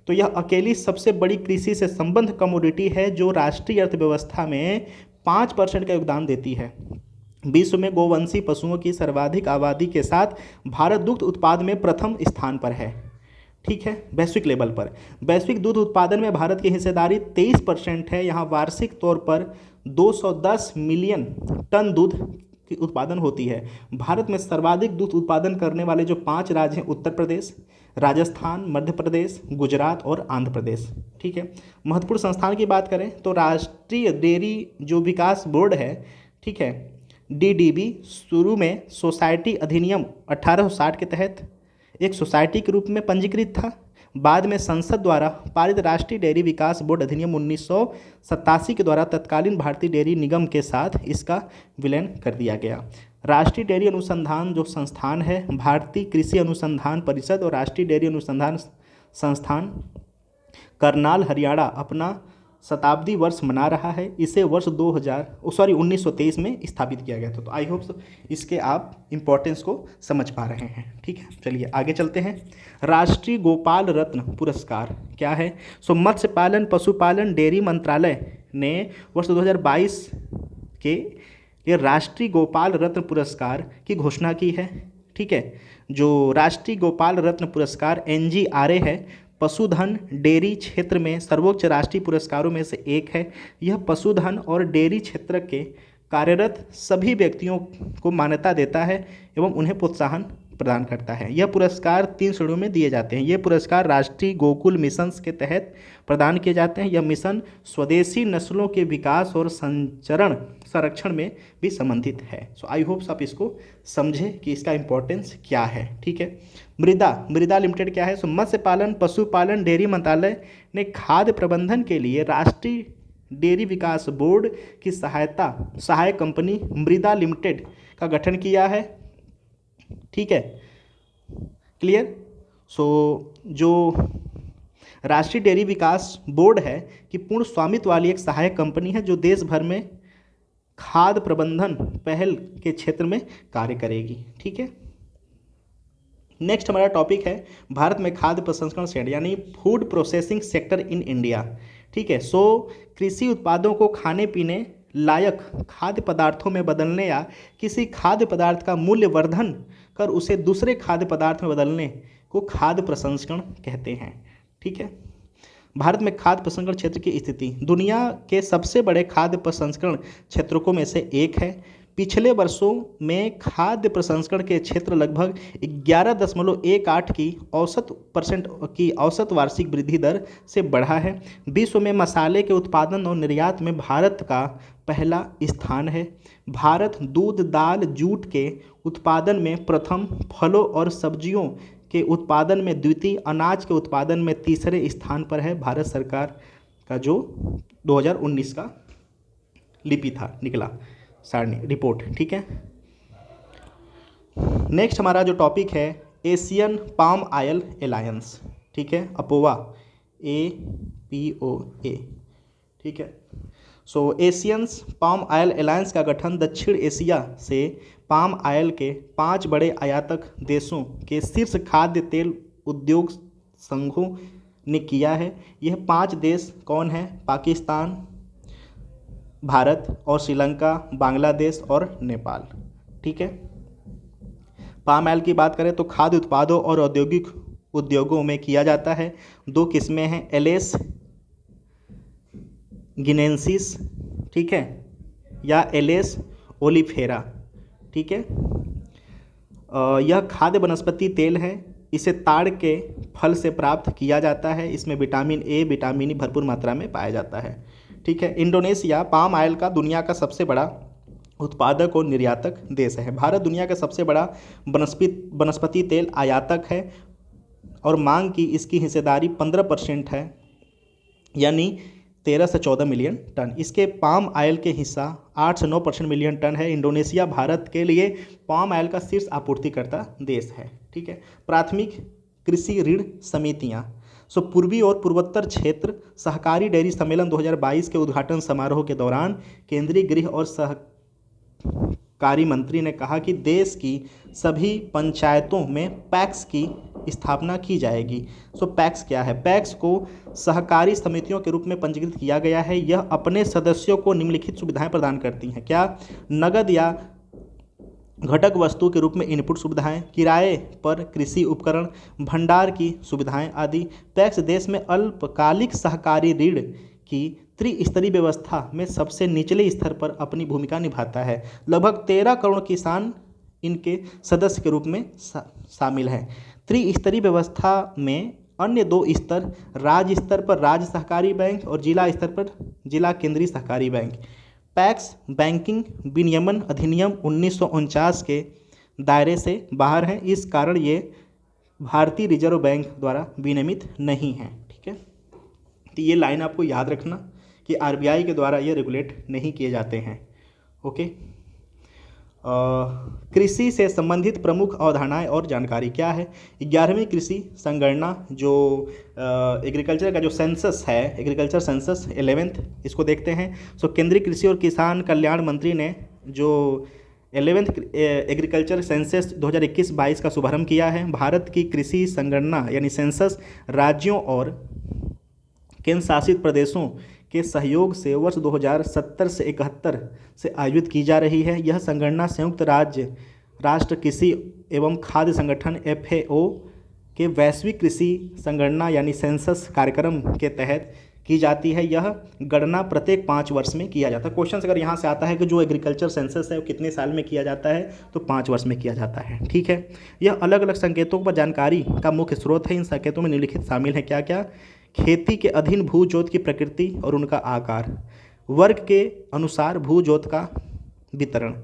तो यह अकेली सबसे बड़ी कृषि से संबद्ध कमोडिटी है जो राष्ट्रीय अर्थव्यवस्था में 5% का योगदान देती है। विश्व में गोवंशी पशुओं की सर्वाधिक आबादी के साथ भारत दुग्ध उत्पाद में प्रथम स्थान पर है। ठीक है, वैश्विक लेवल पर वैश्विक दूध उत्पादन में भारत की हिस्सेदारी 23% है। यहाँ वार्षिक तौर पर 210 मिलियन टन दूध की उत्पादन होती है। भारत में सर्वाधिक दूध उत्पादन करने वाले जो 5 राज्य हैं उत्तर प्रदेश, राजस्थान, मध्य प्रदेश, गुजरात और आंध्र प्रदेश। ठीक है, महत्वपूर्ण संस्थान की बात करें तो राष्ट्रीय डेयरी जो विकास बोर्ड है, ठीक है, डीडीबी, शुरू में सोसाइटी अधिनियम 1860 के तहत एक सोसाइटी के रूप में पंजीकृत था। बाद में संसद द्वारा पारित राष्ट्रीय डेयरी विकास बोर्ड अधिनियम 1987 के द्वारा तत्कालीन भारतीय डेयरी निगम के साथ इसका विलय कर दिया गया। राष्ट्रीय डेयरी अनुसंधान जो संस्थान है, भारतीय कृषि अनुसंधान परिषद और राष्ट्रीय डेयरी अनुसंधान संस्थान करनाल, हरियाणा अपना शताब्दी वर्ष मना रहा है। इसे वर्ष 1923 में स्थापित किया गया था। तो आई होप इसके आप इम्पोर्टेंस को समझ पा रहे हैं। ठीक है, चलिए आगे चलते हैं। राष्ट्रीय गोपाल रत्न पुरस्कार क्या है? सो मत्स्य पालन, पशुपालन, डेयरी मंत्रालय ने वर्ष 2022 के लिए राष्ट्रीय गोपाल रत्न पुरस्कार की घोषणा की है। ठीक है, जो राष्ट्रीय गोपाल रत्न पुरस्कार NGRA है, पशुधन डेयरी क्षेत्र में सर्वोच्च राष्ट्रीय पुरस्कारों में से एक है। यह पशुधन और डेयरी क्षेत्र के कार्यरत सभी व्यक्तियों को मान्यता देता है एवं उन्हें प्रोत्साहन प्रदान करता है। यह पुरस्कार 3 श्रेणियों में दिए जाते हैं। ये पुरस्कार राष्ट्रीय गोकुल मिशन के तहत प्रदान किए जाते हैं। यह मिशन स्वदेशी नस्लों के विकास और संरक्षण में भी संबंधित है। सो आई होप्स आप इसको समझें कि इसका इम्पोर्टेंस क्या है। ठीक है, मृदा लिमिटेड क्या है? सो मत्स्य पालन, पशुपालन, डेयरी मंत्रालय ने खाद्य प्रबंधन के लिए राष्ट्रीय डेयरी विकास बोर्ड की सहायक कंपनी मृदा लिमिटेड का गठन किया है। ठीक है, क्लियर? सो जो राष्ट्रीय डेयरी विकास बोर्ड है कि पूर्ण स्वामित्व वाली एक सहायक कंपनी है जो देश भर में खाद्य प्रबंधन पहल के क्षेत्र में कार्य करेगी। ठीक है, नेक्स्ट हमारा टॉपिक है भारत में खाद्य प्रसंस्करण सेक्टर यानी food processing sector in India. ठीक है, सो कृषि उत्पादों को खाने पीने लायक खाद्य पदार्थों में बदलने या किसी खाद्य पदार्थ का मूल्य वर्धन कर उसे दूसरे खाद्य पदार्थ में बदलने को खाद्य प्रसंस्करण कहते हैं। ठीक है, भारत में खाद्य प्रसंस्करण क्षेत्र की स्थिति दुनिया के सबसे बड़े खाद्य प्रसंस्करण क्षेत्रों में से एक है। पिछले वर्षों में खाद्य प्रसंस्करण के क्षेत्र लगभग 11.18 की औसत वार्षिक वृद्धि दर से बढ़ा है। विश्व में मसाले के उत्पादन और निर्यात में भारत का पहला स्थान है। भारत दूध, दाल, जूट के उत्पादन में प्रथम, फलों और सब्जियों के उत्पादन में द्वितीय, अनाज के उत्पादन में तीसरे स्थान पर है। भारत सरकार का जो 2019 का लिपि था निकला सारणी रिपोर्ट। ठीक है, नेक्स्ट हमारा जो टॉपिक है एशियन पाम ऑयल एलायंस। ठीक है, अपोवा, APOA। ठीक है, सो एशियंस पाम ऑयल एलायंस का गठन दक्षिण एशिया से पाम ऑयल के 5 बड़े आयातक देशों के शीर्ष खाद्य तेल उद्योग संघों ने किया है। यह 5 देश कौन हैं? पाकिस्तान, भारत और श्रीलंका, बांग्लादेश और नेपाल। ठीक है, पाम ऑयल की बात करें तो खाद्य उत्पादों और औद्योगिक उद्योगों में किया जाता है। 2 किस्में हैं, एलेस गिनेंसिस, ठीक है, या एलेस ओलिफेरा। ठीक है, यह खाद्य वनस्पति तेल है। इसे ताड़ के फल से प्राप्त किया जाता है। इसमें विटामिन ए, विटामिन ई भरपूर मात्रा में पाया जाता है। ठीक है, इंडोनेशिया पाम ऑयल का दुनिया का सबसे बड़ा उत्पादक और निर्यातक देश है। भारत दुनिया का सबसे बड़ा वनस्पति तेल आयातक है और मांग की इसकी हिस्सेदारी 15% है, यानी 13 से 14 मिलियन टन। इसके पाम ऑयल के हिस्सा 8 से 9% मिलियन टन है। इंडोनेशिया भारत के लिए पाम ऑयल का शीर्ष आपूर्तिकर्ता देश है। ठीक है। प्राथमिक कृषि ऋण समितियाँ। सो पूर्वी और पूर्वोत्तर क्षेत्र सहकारी डेयरी सम्मेलन 2022 के उद्घाटन समारोह के दौरान केंद्रीय गृह और सहकारी मंत्री ने कहा कि देश की सभी पंचायतों में पैक्स की स्थापना की जाएगी। सो पैक्स क्या है? पैक्स को सहकारी समितियों के रूप में पंजीकृत किया गया है। यह अपने सदस्यों को निम्नलिखित सुविधाएं प्रदान करती हैं। क्या? नगद या घटक वस्तु के रूप में इनपुट सुविधाएं, किराए पर कृषि उपकरण, भंडार की सुविधाएं आदि। पैक्स देश में अल्पकालिक सहकारी ऋण की त्रिस्तरीय व्यवस्था में सबसे निचले स्तर पर अपनी भूमिका निभाता है। लगभग 13 करोड़ किसान इनके सदस्य के रूप में शामिल हैं। त्रिस्तरीय व्यवस्था में अन्य 2 स्तर, राज्य स्तर पर राज्य सहकारी बैंक और जिला स्तर पर जिला केंद्रीय सहकारी बैंक। पैक्स बैंकिंग विनियमन अधिनियम 1949 के दायरे से बाहर है, इस कारण ये भारतीय रिजर्व बैंक द्वारा विनियमित नहीं है। ठीक है, तो ये लाइन आपको याद रखना कि आरबीआई के द्वारा ये रेगुलेट नहीं किए जाते हैं। ओके। कृषि से संबंधित प्रमुख अवधारणाएं और जानकारी क्या है? 11वीं कृषि संगणना जो एग्रीकल्चर का जो सेंसस है, एग्रीकल्चर सेंसस 11th, इसको देखते हैं। सो केंद्रीय कृषि और किसान कल्याण मंत्री ने जो 11th एग्रीकल्चर सेंसस 2021-22 का शुभारंभ किया है। भारत की कृषि संगणना यानी सेंसस राज्यों और केंद्र शासित प्रदेशों के सहयोग से वर्ष 2070 से 71 से आयोजित की जा रही है। यह संगणना संयुक्त राष्ट्र कृषि एवं खाद्य संगठन FAO के वैश्विक कृषि संगणना यानी सेंसस कार्यक्रम के तहत की जाती है। यह गणना प्रत्येक 5 वर्ष में किया जाता है। क्वेश्चन अगर यहाँ से आता है कि जो एग्रीकल्चर सेंसस है वो कितने साल में किया जाता है, तो 5 वर्ष में किया जाता है। ठीक है। यह अलग अलग संकेतों पर जानकारी का मुख्य स्रोत है। इन संकेतों में निम्नलिखित शामिल है क्या क्या? खेती के अधीन भू जोत की प्रकृति और उनका आकार, वर्ग के अनुसार भू जोत का वितरण,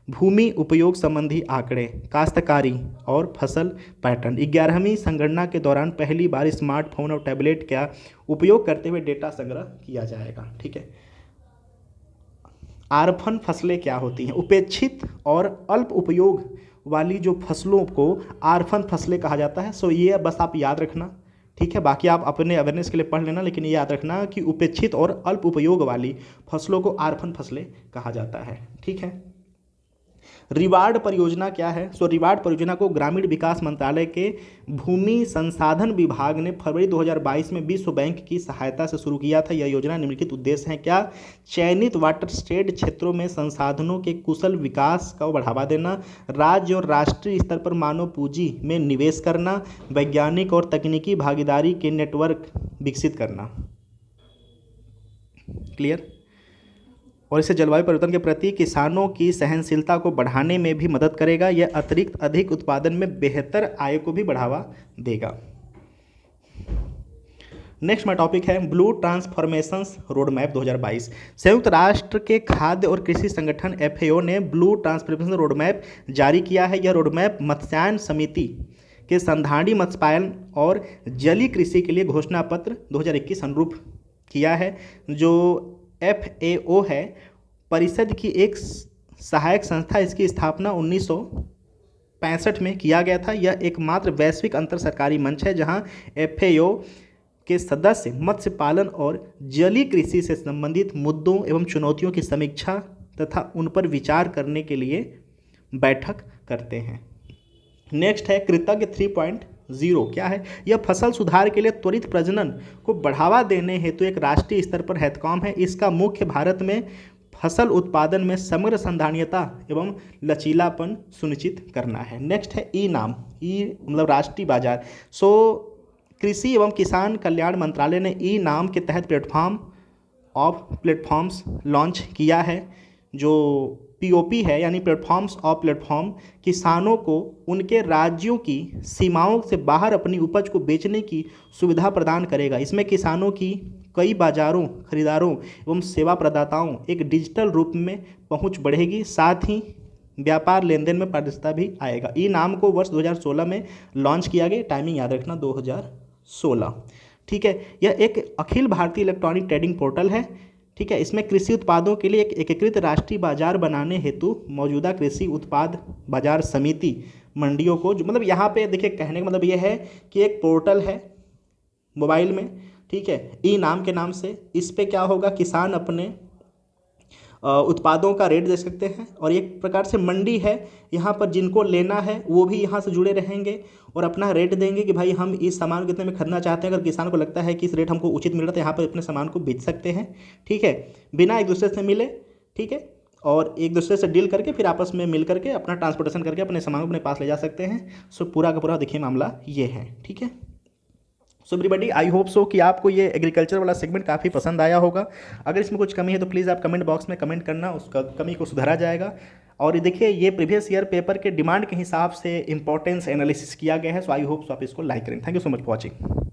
भूमि उपयोग संबंधी आंकड़े, काश्तकारी और फसल पैटर्न। 11वीं संगणना के दौरान पहली बार स्मार्टफोन और टैबलेट का उपयोग करते हुए डेटा संग्रह किया जाएगा। ठीक है। आरफन फसलें क्या होती हैं? उपेक्षित और अल्प उपयोग वाली जो फसलों को आरफन फसलें कहा जाता है। सो ये बस आप याद रखना। ठीक है, बाकी आप अपने अवेयरनेस के लिए पढ़ लेना, लेकिन ये याद रखना कि उपेक्षित और अल्प उपयोग वाली फसलों को आरफन फसलें कहा जाता है। ठीक है। रिवार्ड परियोजना क्या है? सो रिवार्ड परियोजना को ग्रामीण विकास मंत्रालय के भूमि संसाधन विभाग ने फरवरी 2022 में विश्व बैंक की सहायता से शुरू किया था। यह योजना निम्नलिखित उद्देश्य हैं क्या? चयनित वाटरशेड क्षेत्रों में संसाधनों के कुशल विकास को बढ़ावा देना, राज्य और राष्ट्रीय स्तर पर मानव पूंजी में निवेश करना, वैज्ञानिक और तकनीकी भागीदारी के नेटवर्क विकसित करना। क्लियर? और इससे जलवायु परिवर्तन के प्रति किसानों की सहनशीलता को बढ़ाने में भी मदद करेगा। यह अतिरिक्त अधिक उत्पादन में बेहतर आय को भी बढ़ावा देगा। नेक्स्ट हमारा टॉपिक है ब्लू ट्रांसफॉर्मेशंस रोड मैप 2022। संयुक्त राष्ट्र के खाद्य और कृषि संगठन FAO ने ब्लू ट्रांसफॉर्मेशन रोड मैप जारी किया है। यह रोड मैप मत्स्यायन समिति के संधारणी मत्स्यपालन और जलीय कृषि के लिए घोषणा पत्र 2021 अनुरूप किया है। जो FAO है परिषद की एक सहायक संस्था। इसकी स्थापना 1965 में किया गया था। यह एकमात्र वैश्विक अंतर सरकारी मंच है जहां FAO के सदस्य मत्स्य पालन और जलीय कृषि से संबंधित मुद्दों एवं चुनौतियों की समीक्षा तथा उन पर विचार करने के लिए बैठक करते हैं। नेक्स्ट है कृतज्ञ 3.0 क्या है? यह फसल सुधार के लिए त्वरित प्रजनन को बढ़ावा देने हेतु एक राष्ट्रीय स्तर पर हैतकॉम है। इसका मुख्य भारत में फसल उत्पादन में समग्र संधारणीयता एवं लचीलापन सुनिश्चित करना है। नेक्स्ट है ई नाम, ई मतलब राष्ट्रीय बाजार। सो कृषि एवं किसान कल्याण मंत्रालय ने ई नाम के तहत प्लेटफॉर्म्स लॉन्च किया है। जो POP है यानी प्लेटफॉर्म्स ऑफ प्लेटफॉर्म किसानों को उनके राज्यों की सीमाओं से बाहर अपनी उपज को बेचने की सुविधा प्रदान करेगा। इसमें किसानों की कई बाजारों, खरीदारों एवं सेवा प्रदाताओं एक डिजिटल रूप में पहुंच बढ़ेगी, साथ ही व्यापार लेन देन में पारदर्शिता भी आएगा। ई नाम को वर्ष 2016 में लॉन्च किया गया। टाइमिंग याद रखना 2016। ठीक है। यह एक Akhil Bharatiya electronic trading portal है। ठीक है। इसमें कृषि उत्पादों के लिए एक एकीकृत राष्ट्रीय बाजार बनाने हेतु मौजूदा कृषि उत्पाद बाजार समिति मंडियों को, जो मतलब यहाँ पे देखिए कहने का मतलब ये है कि एक पोर्टल है मोबाइल में, ठीक है, ई नाम के नाम से। इस पे क्या होगा, किसान अपने उत्पादों का रेट दे सकते हैं, और एक प्रकार से मंडी है, यहाँ पर जिनको लेना है वो भी यहाँ से जुड़े रहेंगे और अपना रेट देंगे कि भाई हम इस सामान को कितने में खरीदना चाहते हैं। अगर किसान को लगता है कि इस रेट हमको उचित मिल रहा है तो यहाँ पर अपने सामान को बेच सकते हैं, ठीक है, बिना एक दूसरे से मिले, ठीक है, और एक दूसरे से डील करके फिर आपस में मिल करके अपना ट्रांसपोर्टेशन करके अपने सामान को अपने पास ले जा सकते हैं। सो पूरा का पूरा देखिए मामला ये है, ठीक है। So everybody, I hope so कि आपको ये एग्रीकल्चर वाला सेगमेंट काफ़ी पसंद आया होगा। अगर इसमें कुछ कमी है तो प्लीज़ आप कमेंट बॉक्स में कमेंट करना, उसका कमी को सुधारा जाएगा। और ये देखिए ये प्रीवियस ईयर पेपर के डिमांड के हिसाब से इंपॉर्टेंस एनालिसिस किया गया है। सो आई होप सो आप इसको लाइक करें। Thank you so much for watching.